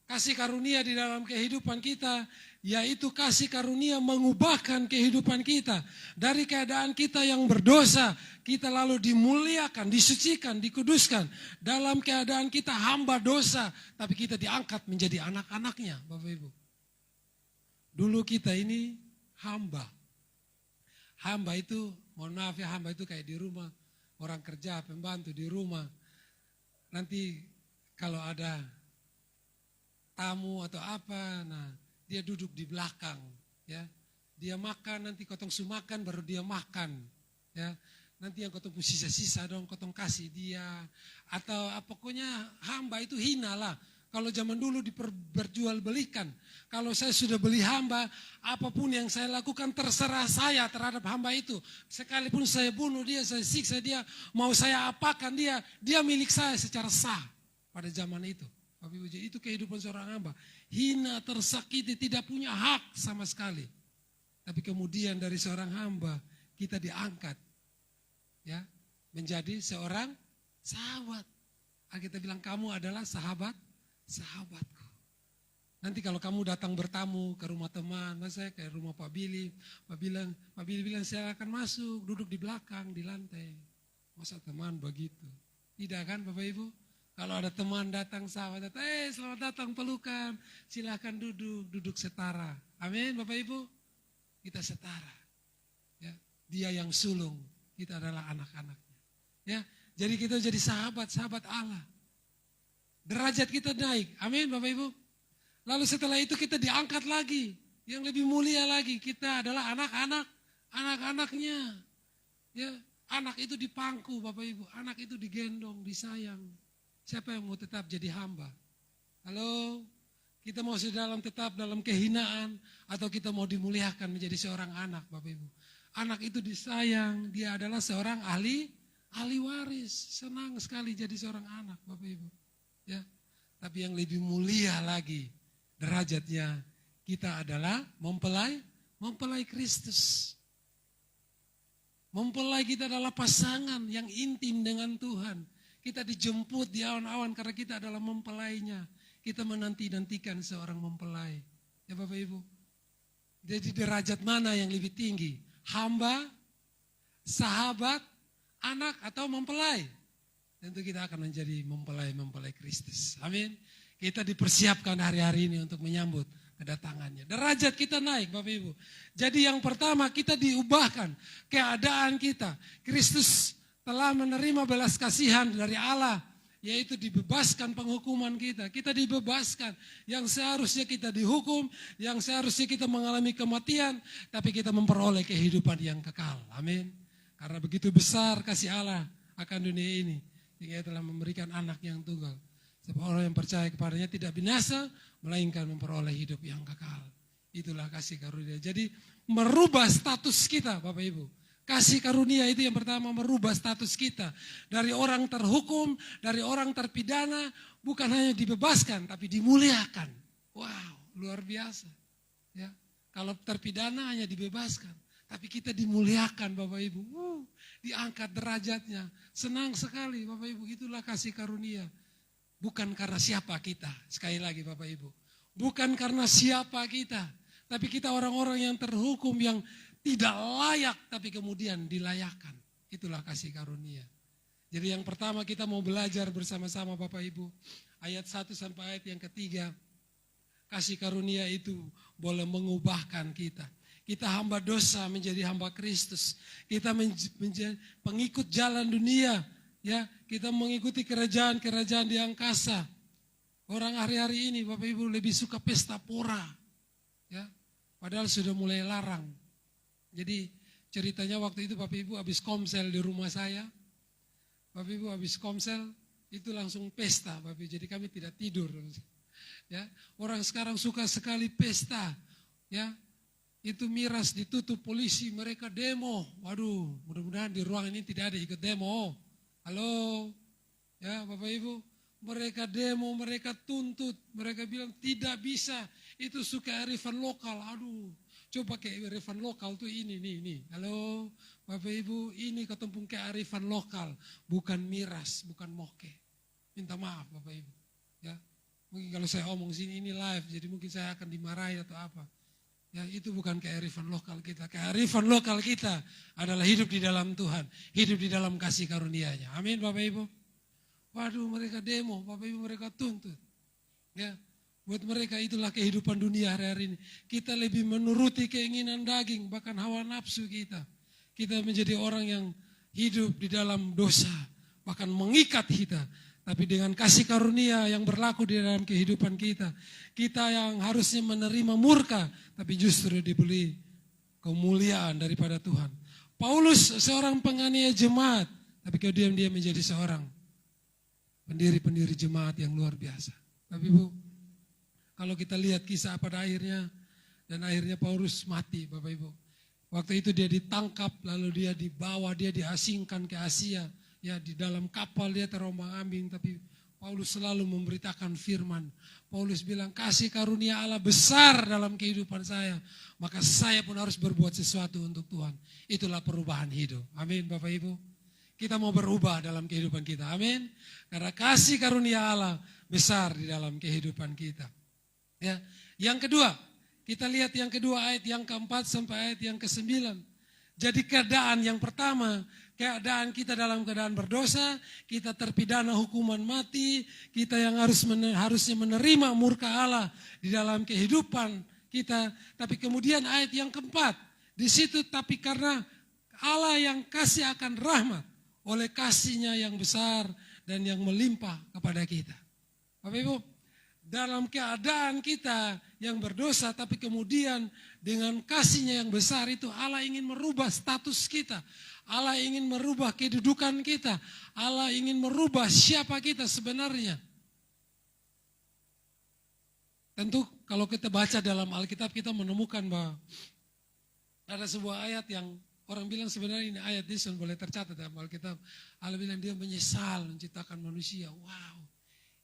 Kasih karunia di dalam kehidupan kita, yaitu kasih karunia mengubahkan kehidupan kita. Dari keadaan kita yang berdosa, kita lalu dimuliakan, disucikan, dikuduskan. Dalam keadaan kita hamba dosa, tapi kita diangkat menjadi anak-anaknya, Bapak Ibu. Dulu kita ini hamba. Hamba itu, mohon maaf ya, hamba itu kayak di rumah, orang kerja, pembantu di rumah. Nanti kalau ada tamu atau apa, nah dia duduk di belakang, ya. Dia makan, nanti kotong sumakan baru dia makan, ya. Nanti yang kotong sisa-sisa dong, kotong kasih dia. Atau pokoknya hamba itu hina lah. Kalau zaman dulu diperjualbelikan, kalau saya sudah beli hamba, apapun yang saya lakukan terserah saya terhadap hamba itu. Sekalipun saya bunuh dia, saya siksa dia, mau saya apakan dia milik saya secara sah pada zaman itu. Bapak Ibu, itu kehidupan seorang hamba. Hina, tersakiti, tidak punya hak sama sekali. Tapi kemudian dari seorang hamba kita diangkat, ya, menjadi seorang sahabat. Kita bilang kamu adalah sahabatku. Nanti kalau kamu datang bertamu ke rumah teman, saya ke rumah Pak Billy, Pak Billy bilang saya akan masuk, duduk di belakang, di lantai. Masa teman begitu? Tidak kan Bapak Ibu? Kalau ada teman datang, sahabat datang, selamat datang pelukan, silakan duduk setara. Amin Bapak Ibu, kita setara. Ya, dia yang sulung, kita adalah anak-anaknya. Ya, jadi kita jadi sahabat Allah. Derajat kita naik, amin Bapak Ibu. Lalu setelah itu kita diangkat lagi, yang lebih mulia lagi, kita adalah anak-anaknya. Ya, anak itu dipangku Bapak Ibu, anak itu digendong, disayang. Siapa yang mau tetap jadi hamba? Halo, kita mau tetap dalam kehinaan atau kita mau dimuliakan menjadi seorang anak Bapak Ibu. Anak itu disayang, dia adalah seorang ahli waris. Senang sekali jadi seorang anak Bapak Ibu. Ya, tapi yang lebih mulia lagi derajatnya kita adalah mempelai Kristus. Mempelai kita adalah pasangan yang intim dengan Tuhan. Kita dijemput di awan-awan karena kita adalah mempelainya. Kita menanti-nantikan seorang mempelai. Ya Bapak Ibu. Jadi derajat mana yang lebih tinggi? Hamba, sahabat, anak atau mempelai? Tentu kita akan menjadi mempelai Kristus. Amin. Kita dipersiapkan hari-hari ini untuk menyambut kedatangannya. Derajat kita naik Bapak Ibu. Jadi yang pertama kita diubahkan keadaan kita. Kristus telah menerima belas kasihan dari Allah, yaitu dibebaskan penghukuman kita. Kita dibebaskan, yang seharusnya kita dihukum, yang seharusnya kita mengalami kematian, tapi kita memperoleh kehidupan yang kekal. Amin. Karena begitu besar kasih Allah akan dunia ini, Dia telah memberikan anak yang tunggal. Sebab orang yang percaya kepadanya tidak binasa, melainkan memperoleh hidup yang kekal. Itulah kasih karunia. Jadi merubah status kita Bapak Ibu. Kasih karunia itu yang pertama merubah status kita. Dari orang terhukum, dari orang terpidana, bukan hanya dibebaskan, tapi dimuliakan. Wow, luar biasa. Ya, kalau terpidana hanya dibebaskan, tapi kita dimuliakan Bapak Ibu. Diangkat derajatnya. Senang sekali Bapak Ibu, itulah kasih karunia. Bukan karena siapa kita, sekali lagi Bapak Ibu. Bukan karena siapa kita, tapi kita orang-orang yang terhukum, yang tidak layak, tapi kemudian dilayakkan. Itulah kasih karunia. Jadi yang pertama kita mau belajar bersama-sama Bapak Ibu. Ayat 1 sampai ayat yang ketiga. Kasih karunia itu boleh mengubahkan kita. Kita hamba dosa menjadi hamba Kristus. Kita menjadi pengikut jalan dunia. Ya, kita mengikuti kerajaan-kerajaan di angkasa. Orang hari-hari ini Bapak Ibu lebih suka pesta pora. Ya, padahal sudah mulai larang. Jadi ceritanya waktu itu Bapak Ibu habis komsel di rumah saya. Bapak Ibu habis komsel itu langsung pesta Bapak Ibu. Jadi kami tidak tidur. Ya, orang sekarang suka sekali pesta. Ya, itu miras ditutup polisi, mereka demo. Waduh, mudah-mudahan di ruang ini tidak ada ikut demo. Halo, ya Bapak Ibu. Mereka demo, mereka tuntut, mereka bilang tidak bisa. Itu suka arifan lokal. Aduh. Coba kearifan lokal tuh ini. Halo Bapak Ibu, ini ketempung kearifan lokal, bukan miras, bukan moke. Minta maaf Bapak Ibu. Ya, mungkin kalau saya omong sini ini live, jadi mungkin saya akan dimarahi atau apa. Ya, itu bukan kearifan lokal kita. Kearifan lokal kita adalah hidup di dalam Tuhan, hidup di dalam kasih karunia-Nya. Amin Bapak Ibu. Waduh, mereka demo, Bapak Ibu, mereka tuntut. Ya. Buat mereka itulah kehidupan dunia hari-hari ini. Kita lebih menuruti keinginan daging, bahkan hawa nafsu kita. Kita menjadi orang yang hidup di dalam dosa, bahkan mengikat kita. Tapi dengan kasih karunia yang berlaku di dalam kehidupan kita. Kita yang harusnya menerima murka, tapi justru diberi kemuliaan daripada Tuhan. Paulus seorang penganiaya jemaat, tapi kemudian dia menjadi seorang pendiri-pendiri jemaat yang luar biasa. Tapi Bu, kalau kita lihat kisah pada akhirnya, dan akhirnya Paulus mati Bapak Ibu. Waktu itu dia ditangkap, lalu dia dibawa, dia diasingkan ke Asia. Ya, di dalam kapal dia terombang-ambing, tapi Paulus selalu memberitakan firman. Paulus bilang, kasih karunia Allah besar dalam kehidupan saya. Maka saya pun harus berbuat sesuatu untuk Tuhan. Itulah perubahan hidup. Amin Bapak Ibu. Kita mau berubah dalam kehidupan kita. Amin. Karena kasih karunia Allah besar di dalam kehidupan kita. Ya. Yang kedua, kita lihat yang kedua ayat yang keempat sampai ayat yang ke-9. Jadi keadaan yang pertama, keadaan kita dalam keadaan berdosa, kita terpidana hukuman mati, kita yang harusnya menerima murka Allah di dalam kehidupan kita. Tapi kemudian ayat yang keempat, di situ tapi karena Allah yang kasih akan rahmat, oleh kasihnya yang besar dan yang melimpah kepada kita. Bapak Ibu, dalam keadaan kita yang berdosa, tapi kemudian dengan kasihnya yang besar itu Allah ingin merubah status kita. Allah ingin merubah kedudukan kita. Allah ingin merubah siapa kita sebenarnya. Tentu kalau kita baca dalam Alkitab kita menemukan bahwa ada sebuah ayat yang orang bilang sebenarnya ini ayat ini boleh tercatat dalam Alkitab. Allah bilang dia menyesal menciptakan manusia. Wow,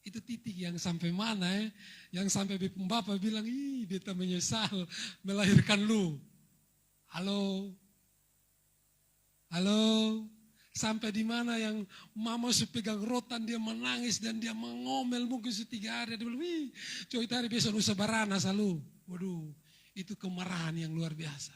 itu titik yang sampai mana ya? Yang sampai Bapak bilang, ih dia tak menyesal melahirkan lu. Halo? Sampai di mana yang mama pegang rotan dia menangis dan dia mengomel mungkin 3 hari. Dia bilang, wih coy hari besok nusa barana selalu. Waduh, itu kemarahan yang luar biasa.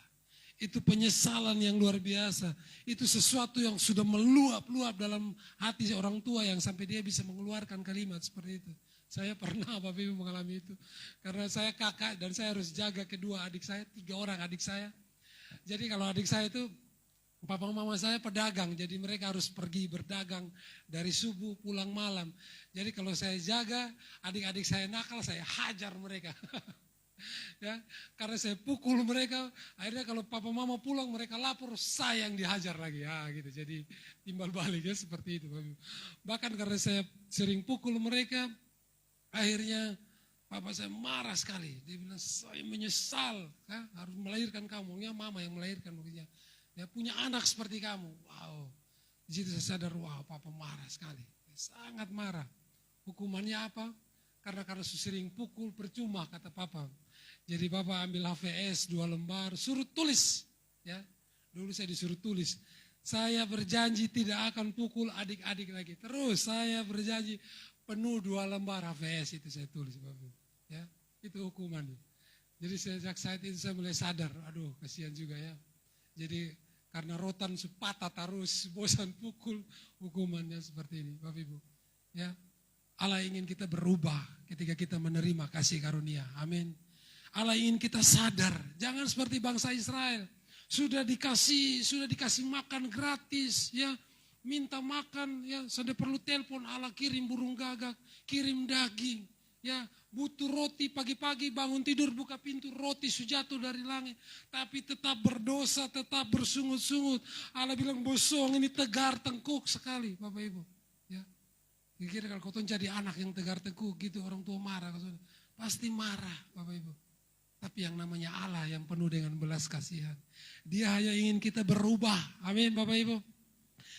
Itu penyesalan yang luar biasa. Itu sesuatu yang sudah meluap-luap dalam hati orang tua yang sampai dia bisa mengeluarkan kalimat seperti itu. Saya pernah Bapak Ibu mengalami itu. Karena saya kakak dan saya harus jaga kedua adik saya, 3 orang adik saya. Jadi kalau adik saya itu, papa mama saya pedagang, jadi mereka harus pergi berdagang dari subuh pulang malam. Jadi kalau saya jaga, adik-adik saya nakal, saya hajar mereka. Ya, karena saya pukul mereka, akhirnya kalau papa mama pulang mereka lapor, saya yang dihajar lagi. Ya, gitu. Jadi timbal balik ya seperti itu. Bahkan karena saya sering pukul mereka, akhirnya papa saya marah sekali. Dia bilang, saya menyesal ya, harus melahirkan kamu. Ya mama yang melahirkan begitu. Dia punya anak seperti kamu. Wow. Di situ saya sadar, wow papa marah sekali. Sangat marah. Hukumannya apa? Karena sering pukul percuma kata papa. Jadi papa ambil HVS 2 lembar, suruh tulis. Ya, dulu saya disuruh tulis. Saya berjanji tidak akan pukul adik-adik lagi. Terus saya berjanji penuh 2 lembar HVS itu saya tulis. Ya, itu hukuman. Jadi sejak saat itu saya mulai sadar, aduh kasihan juga ya. Jadi karena rotan sepatah terus, bosan pukul, hukumannya seperti ini Bapak Ibu. Ya, Allah ingin kita berubah ketika kita menerima kasih karunia. Amin. Allah ingin kita sadar, jangan seperti bangsa Israel. Sudah dikasih makan gratis, ya, minta makan, ya, sudah perlu telepon Allah kirim burung gagak, kirim daging, ya, butuh roti pagi-pagi bangun tidur buka pintu roti jatuh dari langit, tapi tetap berdosa, tetap bersungut-sungut. Allah bilang bosong ini tegar tengkuk sekali, Bapak Ibu. Ya, kira kalau kau jadi anak yang tegar tengkuk gitu orang tua marah, pasti marah, Bapak Ibu. Tapi yang namanya Allah yang penuh dengan belas kasihan. Dia hanya ingin kita berubah. Amin Bapak Ibu.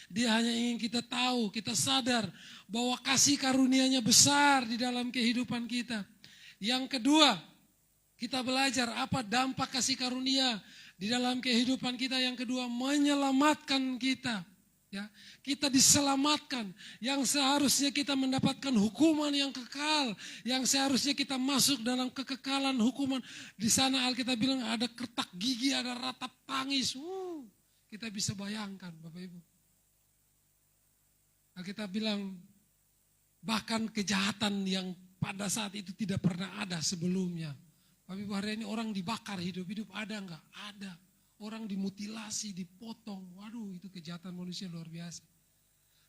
Dia hanya ingin kita tahu, kita sadar bahwa kasih karunia-Nya besar di dalam kehidupan kita. Yang kedua, kita belajar apa dampak kasih karunia di dalam kehidupan kita. Yang kedua, menyelamatkan kita. Ya, kita diselamatkan, yang seharusnya kita mendapatkan hukuman yang kekal, yang seharusnya kita masuk dalam kekekalan hukuman. Di sana Alkitab bilang ada kertak gigi, ada ratap tangis. Kita bisa bayangkan Bapak Ibu. Alkitab bilang bahkan kejahatan yang pada saat itu tidak pernah ada sebelumnya. Bapak Ibu, hari ini orang dibakar hidup-hidup ada enggak? Ada. Orang dimutilasi, dipotong. Waduh, itu kejahatan manusia luar biasa.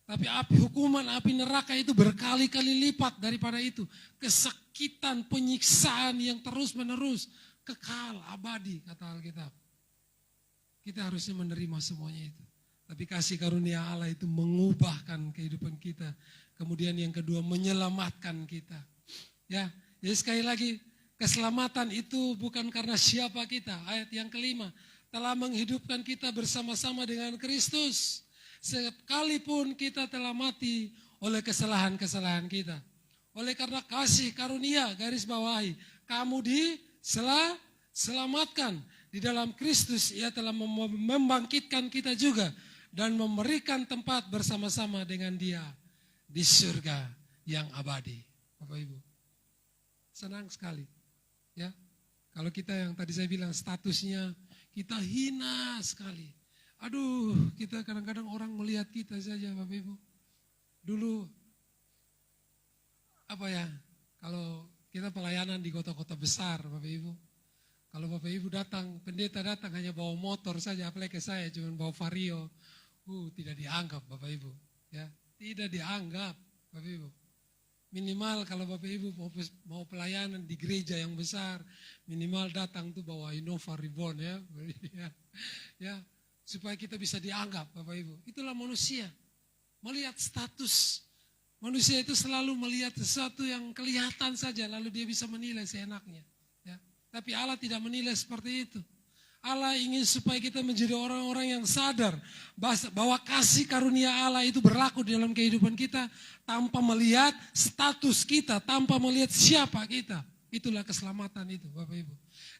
Tapi hukuman api neraka itu berkali-kali lipat daripada itu. Kesakitan, penyiksaan yang terus menerus. Kekal, abadi, kata Alkitab. Kita harusnya menerima semuanya itu. Tapi kasih karunia Allah itu mengubahkan kehidupan kita. Kemudian yang kedua, menyelamatkan kita. Ya, jadi sekali lagi keselamatan itu bukan karena siapa kita. Ayat yang kelima, telah menghidupkan kita bersama-sama dengan Kristus. Sekalipun kita telah mati oleh kesalahan-kesalahan kita. Oleh karena kasih karunia, garis bawahi, kamu diselamatkan. Di dalam Kristus ia telah membangkitkan kita juga dan memberikan tempat bersama-sama dengan Dia di surga yang abadi. Bapak Ibu, senang sekali ya. Kalau kita yang tadi saya bilang statusnya kita hina sekali. Aduh, kita kadang-kadang orang melihat kita saja Bapak Ibu. Dulu kalau kita pelayanan di kota-kota besar Bapak Ibu. Kalau Bapak Ibu datang, pendeta datang hanya bawa motor saja, apalagi saya cuma bawa Vario. Tidak dianggap Bapak Ibu. Ya, tidak dianggap Bapak Ibu. Minimal kalau Bapak Ibu mau pelayanan di gereja yang besar, minimal datang tuh bawa Innova Reborn ya. Ya, supaya kita bisa dianggap Bapak Ibu. Itulah manusia. Melihat status. Manusia itu selalu melihat sesuatu yang kelihatan saja lalu dia bisa menilai seenaknya. Ya. Tapi Allah tidak menilai seperti itu. Allah ingin supaya kita menjadi orang-orang yang sadar bahwa kasih karunia Allah itu berlaku di dalam kehidupan kita tanpa melihat status kita, tanpa melihat siapa kita. Itulah keselamatan itu Bapak Ibu.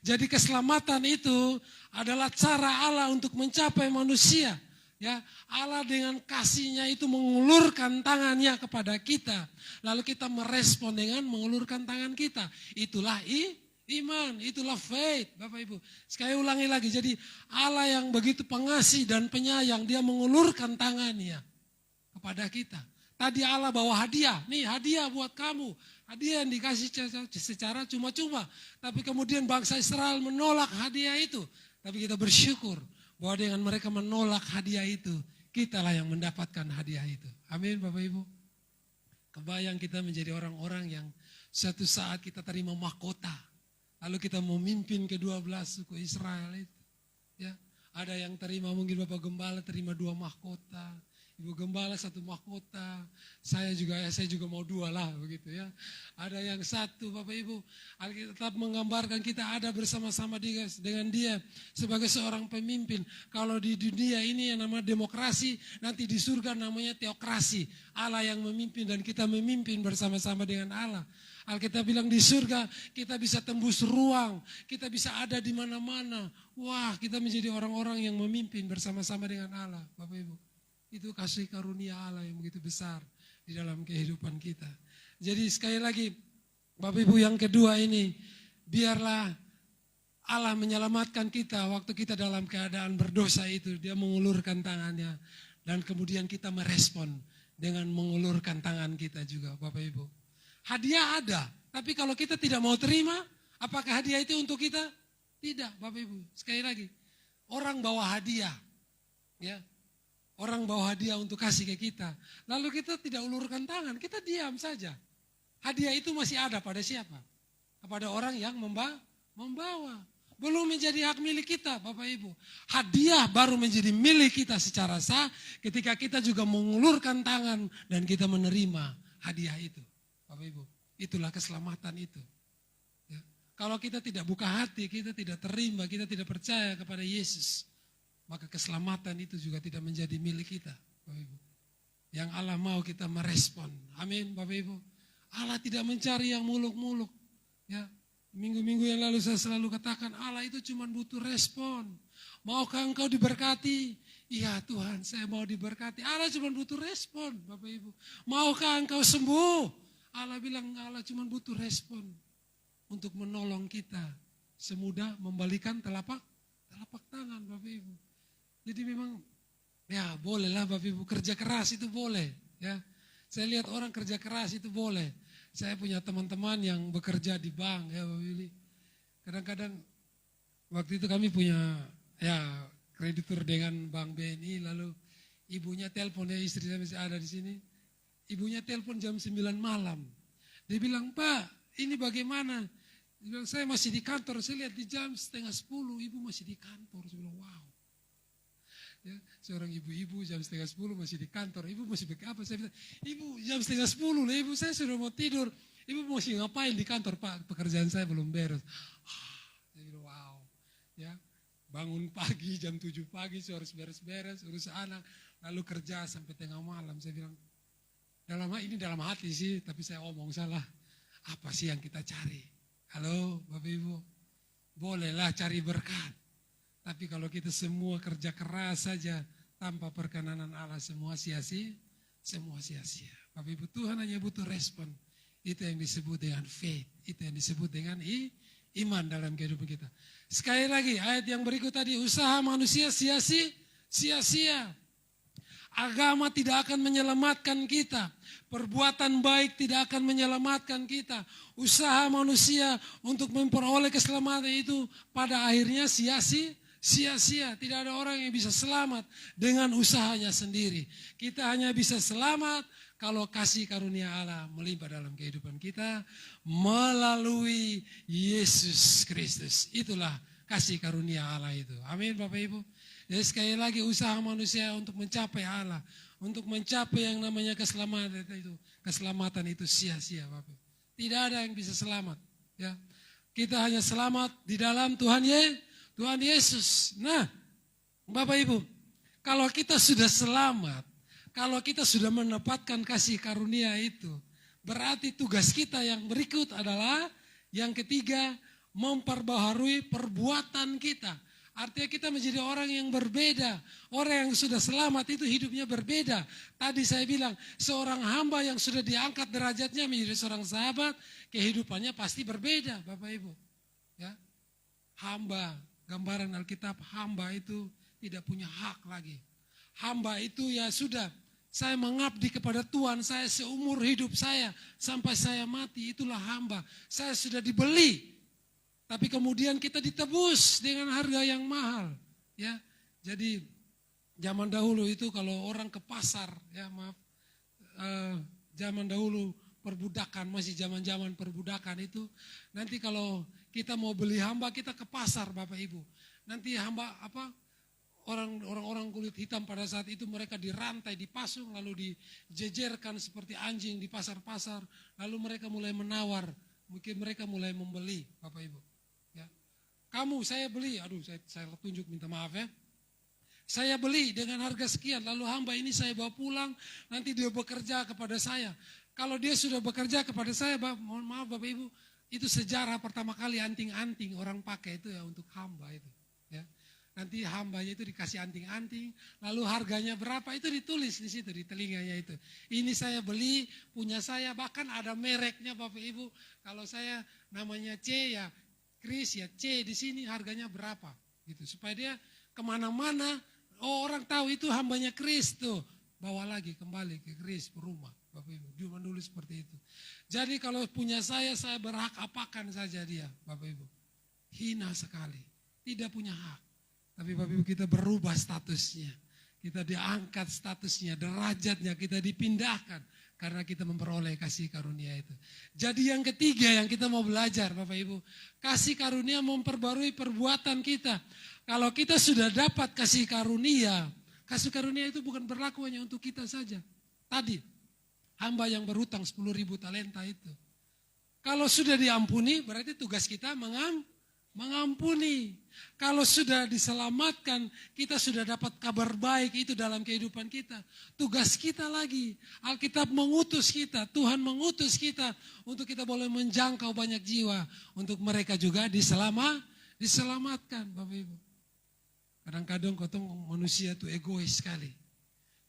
Jadi keselamatan itu adalah cara Allah untuk mencapai manusia. Ya, Allah dengan kasihnya itu mengulurkan tangannya kepada kita. Lalu kita merespon dengan mengulurkan tangan kita. Itulah iman, itulah faith, Bapak Ibu. Sekali ulangi lagi, jadi Allah yang begitu pengasih dan penyayang, Dia mengulurkan tangannya kepada kita. Tadi Allah bawa hadiah, nih hadiah buat kamu. Hadiah yang dikasih secara cuma-cuma. Tapi kemudian bangsa Israel menolak hadiah itu. Tapi kita bersyukur bahwa dengan mereka menolak hadiah itu, kitalah yang mendapatkan hadiah itu. Amin Bapak Ibu. Kebayang kita menjadi orang-orang yang suatu saat kita terima mahkota. Lalu kita memimpin ke-12 suku Israel itu. Ya, ada yang terima mungkin Bapak Gembala terima 2 mahkota. Ibu Gembala 1 mahkota. Saya juga mau 2 lah begitu ya. Ada yang 1 Bapak Ibu. Alkitab menggambarkan kita ada bersama-sama dengan Dia sebagai seorang pemimpin. Kalau di dunia ini yang namanya demokrasi, nanti di surga namanya teokrasi. Allah yang memimpin dan kita memimpin bersama-sama dengan Allah. Alkitab bilang di surga kita bisa tembus ruang, kita bisa ada di mana-mana. Wah, kita menjadi orang-orang yang memimpin bersama-sama dengan Allah, Bapak Ibu. Itu kasih karunia Allah yang begitu besar di dalam kehidupan kita. Jadi sekali lagi, Bapak Ibu yang kedua ini, biarlah Allah menyelamatkan kita waktu kita dalam keadaan berdosa itu. Dia mengulurkan tangannya dan kemudian kita merespon dengan mengulurkan tangan kita juga, Bapak Ibu. Hadiah ada, tapi kalau kita tidak mau terima, apakah hadiah itu untuk kita? Tidak, Bapak Ibu. Sekali lagi, orang bawa hadiah, ya, orang bawa hadiah untuk kasih ke kita. Lalu kita tidak ulurkan tangan, kita diam saja. Hadiah itu masih ada pada siapa? Kepada orang yang membawa. Belum menjadi hak milik kita, Bapak Ibu. Hadiah baru menjadi milik kita secara sah ketika kita juga mengulurkan tangan dan kita menerima hadiah itu. Bapak Ibu, itulah keselamatan itu. Ya. Kalau kita tidak buka hati, kita tidak terima, kita tidak percaya kepada Yesus, maka keselamatan itu juga tidak menjadi milik kita, Bapak Ibu. Yang Allah mau kita merespon. Amin, Bapak Ibu. Allah tidak mencari yang muluk-muluk. Ya, minggu-minggu yang lalu saya selalu katakan Allah itu cuma butuh respon. Maukah engkau diberkati? Iya Tuhan, saya mau diberkati. Allah cuma butuh respon, Bapak Ibu. Maukah engkau sembuh? Allah bilang Allah cuma butuh respon untuk menolong kita. Semudah membalikan telapak tangan, Bapak Ibu. Jadi memang ya bolehlah Bapak Ibu, kerja keras itu boleh. Ya, saya lihat orang kerja keras itu boleh. Saya punya teman-teman yang bekerja di bank ya Bapak Ibu. Kadang-kadang waktu itu kami punya ya kreditur dengan Bank BNI, lalu ibunya telepon, ya istri saya masih ada di sini. Ibunya telepon jam 9 malam. Dia bilang, Pak, ini bagaimana? Dia bilang, saya masih di kantor. Saya lihat di jam 9:30, ibu masih di kantor. Saya bilang, wow. Ya, seorang ibu-ibu jam 9:30 masih di kantor. Ibu masih apa? Saya bilang, ibu jam 9:30 lah, ibu saya sudah mau tidur. Ibu mesti ngapain di kantor, Pak? Pekerjaan saya belum beres. Saya bilang, wow. Ya, bangun pagi jam 7 pagi, saya harus beres-beres, urus anak, lalu kerja sampai tengah malam. Saya bilang, dalam hati sih, tapi saya omong salah. Apa sih yang kita cari? Halo, Bapak Ibu. Bolehlah cari berkat. Tapi kalau kita semua kerja keras saja, tanpa perkenanan Allah, semua sia-sia. Semua sia-sia. Bapak Ibu, Tuhan hanya butuh respon. Itu yang disebut dengan faith. Itu yang disebut dengan iman dalam kehidupan kita. Sekali lagi, ayat yang berikut tadi, usaha manusia sia-sia. Agama tidak akan menyelamatkan kita. Perbuatan baik tidak akan menyelamatkan kita. Usaha manusia untuk memperoleh keselamatan itu pada akhirnya sia-sia. Tidak ada orang yang bisa selamat dengan usahanya sendiri. Kita hanya bisa selamat kalau kasih karunia Allah melimpah dalam kehidupan kita melalui Yesus Kristus. Itulah kasih karunia Allah itu. Amin Bapak Ibu. Jadi sekali lagi usaha manusia untuk mencapai Allah, untuk mencapai yang namanya keselamatan itu sia-sia Bapak. Tidak ada yang bisa selamat. Ya, kita hanya selamat di dalam Tuhan Yesus. Nah, Bapak Ibu, kalau kita sudah selamat, kalau kita sudah mendapatkan kasih karunia itu, berarti tugas kita yang berikut adalah yang ketiga, memperbaharui perbuatan kita. Artinya kita menjadi orang yang berbeda. Orang yang sudah selamat itu hidupnya berbeda. Tadi saya bilang seorang hamba yang sudah diangkat derajatnya menjadi seorang sahabat, kehidupannya pasti berbeda Bapak Ibu. Ya, hamba, gambaran Alkitab hamba itu tidak punya hak lagi. Hamba itu ya sudah, saya mengabdi kepada Tuhan, saya seumur hidup saya sampai saya mati, itulah hamba. Saya sudah dibeli. Tapi kemudian kita ditebus dengan harga yang mahal, ya. Jadi zaman dahulu itu kalau orang ke pasar, ya zaman dahulu perbudakan, masih zaman-zaman perbudakan itu, nanti kalau kita mau beli hamba kita ke pasar Bapak Ibu. Nanti hamba orang-orang kulit hitam pada saat itu mereka dirantai, dipasung, lalu dijejerkan seperti anjing di pasar-pasar, lalu mereka mulai menawar, mungkin mereka mulai membeli Bapak Ibu. Kamu saya beli, saya tunjuk minta maaf ya. Saya beli dengan harga sekian, lalu hamba ini saya bawa pulang, nanti dia bekerja kepada saya. Kalau dia sudah bekerja kepada saya, mohon maaf Bapak Ibu, itu sejarah pertama kali anting-anting orang pakai itu ya untuk hamba itu. Ya. Nanti hambanya itu dikasih anting-anting, lalu harganya berapa itu ditulis di situ di telinganya itu. Ini saya beli, punya saya, bahkan ada mereknya Bapak Ibu. Kalau saya namanya C ya, Kris ya C di sini harganya berapa gitu supaya dia kemana-mana orang tahu itu hambanya Kris tuh, bawa lagi kembali ke Kris rumah Bapak Ibu, dia menulis seperti itu. Jadi kalau punya saya berhak apakan saja dia Bapak Ibu, hina sekali, tidak punya hak. Tapi Bapak Ibu kita berubah statusnya, kita diangkat statusnya, derajatnya kita dipindahkan karena kita memperoleh kasih karunia itu. Jadi yang ketiga yang kita mau belajar Bapak Ibu, kasih karunia memperbarui perbuatan kita. Kalau kita sudah dapat kasih karunia itu bukan berlaku hanya untuk kita saja. Tadi hamba yang berhutang 10.000 talenta itu. Kalau sudah diampuni berarti tugas kita mengampuni. Kalau sudah diselamatkan, kita sudah dapat kabar baik itu dalam kehidupan kita. Tugas kita lagi, Alkitab mengutus kita, Tuhan mengutus kita untuk kita boleh menjangkau banyak jiwa. Untuk mereka juga diselamatkan Bapak Ibu. Kadang-kadang kotong manusia itu egois sekali.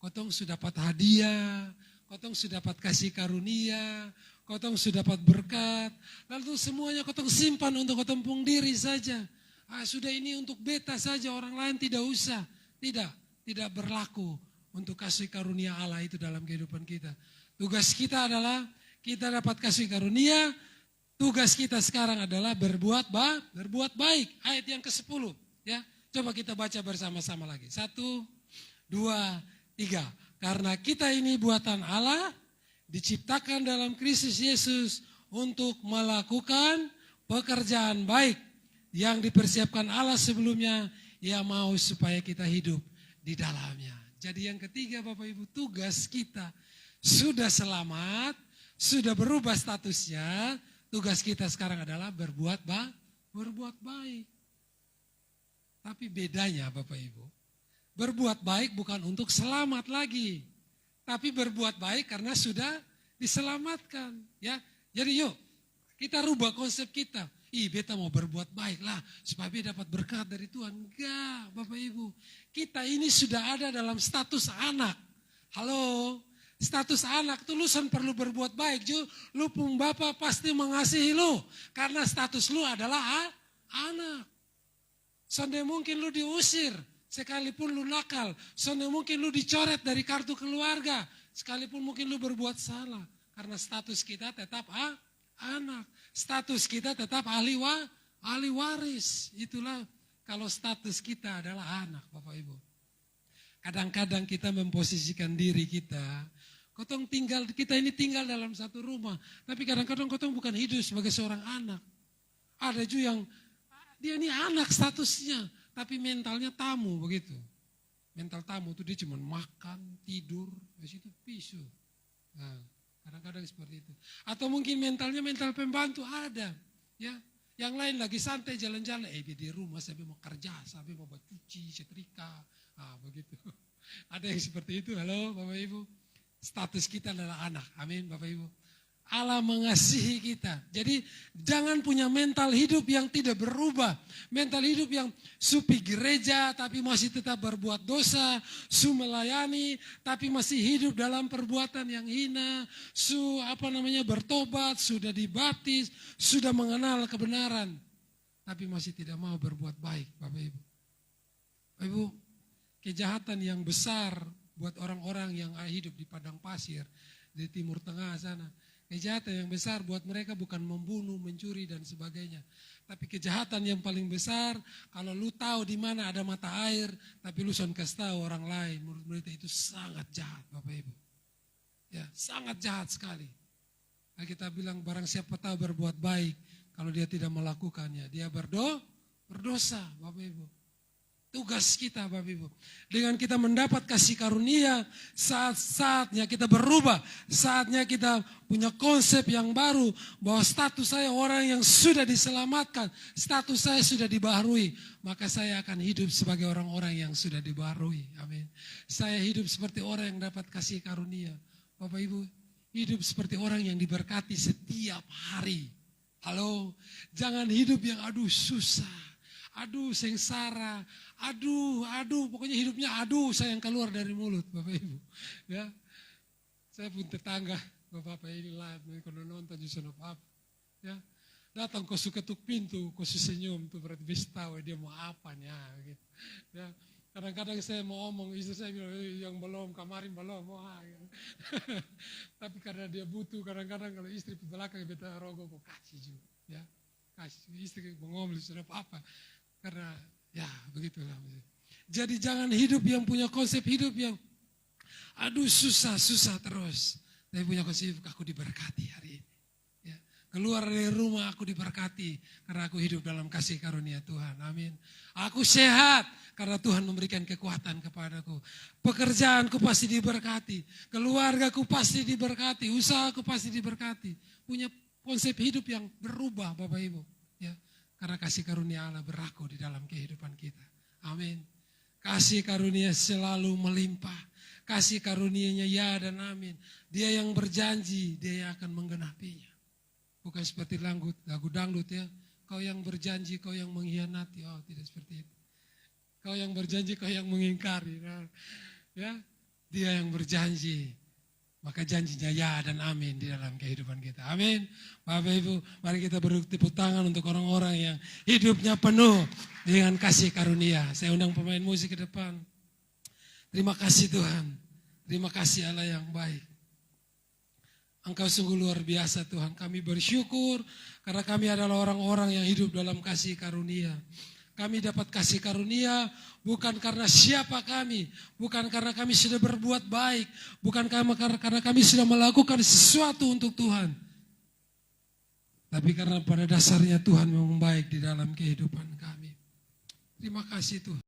Kotong sudah dapat hadiah, kotong sudah dapat kasih karunia, kotong sudah dapat berkat, lalu semuanya kotong simpan untuk kotong pung diri saja. Sudah ini untuk beta saja, orang lain tidak usah. Tidak berlaku untuk kasih karunia Allah itu dalam kehidupan kita. Tugas kita adalah kita dapat kasih karunia, tugas kita sekarang adalah berbuat baik. Ayat yang ke-10 ya. Coba kita baca bersama-sama lagi. 1, 2, 3. Karena kita ini buatan Allah, diciptakan dalam Kristus Yesus untuk melakukan pekerjaan baik yang dipersiapkan Allah sebelumnya, Ia mau supaya kita hidup di dalamnya. Jadi yang ketiga Bapak Ibu, tugas kita sudah selamat, sudah berubah statusnya, tugas kita sekarang adalah berbuat baik. Tapi bedanya Bapak Ibu, berbuat baik bukan untuk selamat lagi, tapi berbuat baik karena sudah diselamatkan. Ya, jadi yuk kita rubah konsep kita. Beta mau berbuat baik lah supaya beta dapat berkat dari Tuhan. Enggak, Bapak Ibu, kita ini sudah ada dalam status anak. Halo, status anak tuh lu perlu berbuat baik. Lu pun Bapak pasti mengasihi lu karena status lu adalah anak. Sonde mungkin lu diusir, sekalipun lu nakal. Sonde mungkin lu dicoret dari kartu keluarga, sekalipun mungkin lu berbuat salah. Karena status kita tetap anak. Status kita tetap ahli waris. Itulah kalau status kita adalah anak, Bapak Ibu. Kadang-kadang kita memposisikan diri kita, kita ini tinggal dalam satu rumah, tapi kadang-kadang kotong bukan hidup sebagai seorang anak. Ada juga yang dia ini anak statusnya, tapi mentalnya tamu begitu. Mental tamu itu dia cuma makan, tidur, habis itu pisu. Nah, kadang-kadang seperti itu. Atau mungkin mentalnya mental pembantu ada, ya. Yang lain lagi santai jalan-jalan, di rumah sampai mau kerja, sampai mau buat cuci, setrika, begitu. Ada yang seperti itu. Halo Bapak Ibu, status kita adalah anak. Amin Bapak Ibu. Allah mengasihi kita. Jadi jangan punya mental hidup yang tidak berubah. Mental hidup yang supi gereja tapi masih tetap berbuat dosa. Su melayani tapi masih hidup dalam perbuatan yang hina. Bertobat, sudah dibaptis, sudah mengenal kebenaran. Tapi masih tidak mau berbuat baik Bapak Ibu. Bapak Ibu, kejahatan yang besar buat orang-orang yang hidup di padang pasir. Di Timur Tengah sana. Kejahatan yang besar buat mereka bukan membunuh, mencuri dan sebagainya. Tapi kejahatan yang paling besar kalau lu tahu di mana ada mata air, tapi lu son kasih tahu orang lain, menurut mereka itu sangat jahat Bapak Ibu. Ya, sangat jahat sekali. Nah, kita bilang barang siapa tahu berbuat baik, kalau dia tidak melakukannya, dia berdosa Bapak Ibu. Tugas kita Bapak Ibu. Dengan kita mendapat kasih karunia, saatnya kita berubah. Saatnya kita punya konsep yang baru. Bahwa status saya orang yang sudah diselamatkan. Status saya sudah dibaharui. Maka saya akan hidup sebagai orang-orang yang sudah dibaharui. Amin. Saya hidup seperti orang yang dapat kasih karunia. Bapak Ibu, hidup seperti orang yang diberkati setiap hari. Halo, jangan hidup yang susah. Aduh sengsara, pokoknya hidupnya saya yang keluar dari mulut Bapak Ibu. Ya, saya pun tetangga, Bapak ini live, kalau nonton justru apa, ya, datang kau suka ketuk pintu, kau senyum, tuh berarti bisa tahu dia mau apa nih, gitu. Ya, kadang-kadang saya mau ngomong, istri saya bilang yang belum, kemarin belum, gitu. Tapi karena dia butuh, kadang-kadang kalau istri di belakang beta rogo, kau kasih juga, ya, kasih istri mau ngomong sudah apa. Karena ya begitulah. Jadi jangan hidup yang punya konsep hidup yang susah terus. Tapi punya konsep aku diberkati hari ini. Ya. Keluar dari rumah aku diberkati karena aku hidup dalam kasih karunia Tuhan. Amin. Aku sehat karena Tuhan memberikan kekuatan kepadaku. Pekerjaanku pasti diberkati. Keluargaku pasti diberkati. Usahaku pasti diberkati. Punya konsep hidup yang berubah Bapak Ibu. Ya. Karena kasih karunia Allah berlaku di dalam kehidupan kita. Amin. Kasih karunia selalu melimpah. Kasih karunia-Nya ya dan amin. Dia yang berjanji, dia yang akan menggenapinya. Bukan seperti lagu dangdut ya. Kau yang berjanji, kau yang mengkhianati. Oh, tidak seperti itu. Kau yang berjanji, kau yang mengingkari. Nah, ya, dia yang berjanji. Maka janjinya ya dan amin di dalam kehidupan kita. Amin. Bapak Ibu, mari kita beri tepuk tangan untuk orang-orang yang hidupnya penuh dengan kasih karunia. Saya undang pemain musik ke depan. Terima kasih Tuhan. Terima kasih Allah yang baik. Engkau sungguh luar biasa Tuhan. Kami bersyukur karena kami adalah orang-orang yang hidup dalam kasih karunia. Kami dapat kasih karunia bukan karena siapa kami, bukan karena kami sudah berbuat baik, bukan karena kami sudah melakukan sesuatu untuk Tuhan. Tapi karena pada dasarnya Tuhan memang baik di dalam kehidupan kami. Terima kasih Tuhan.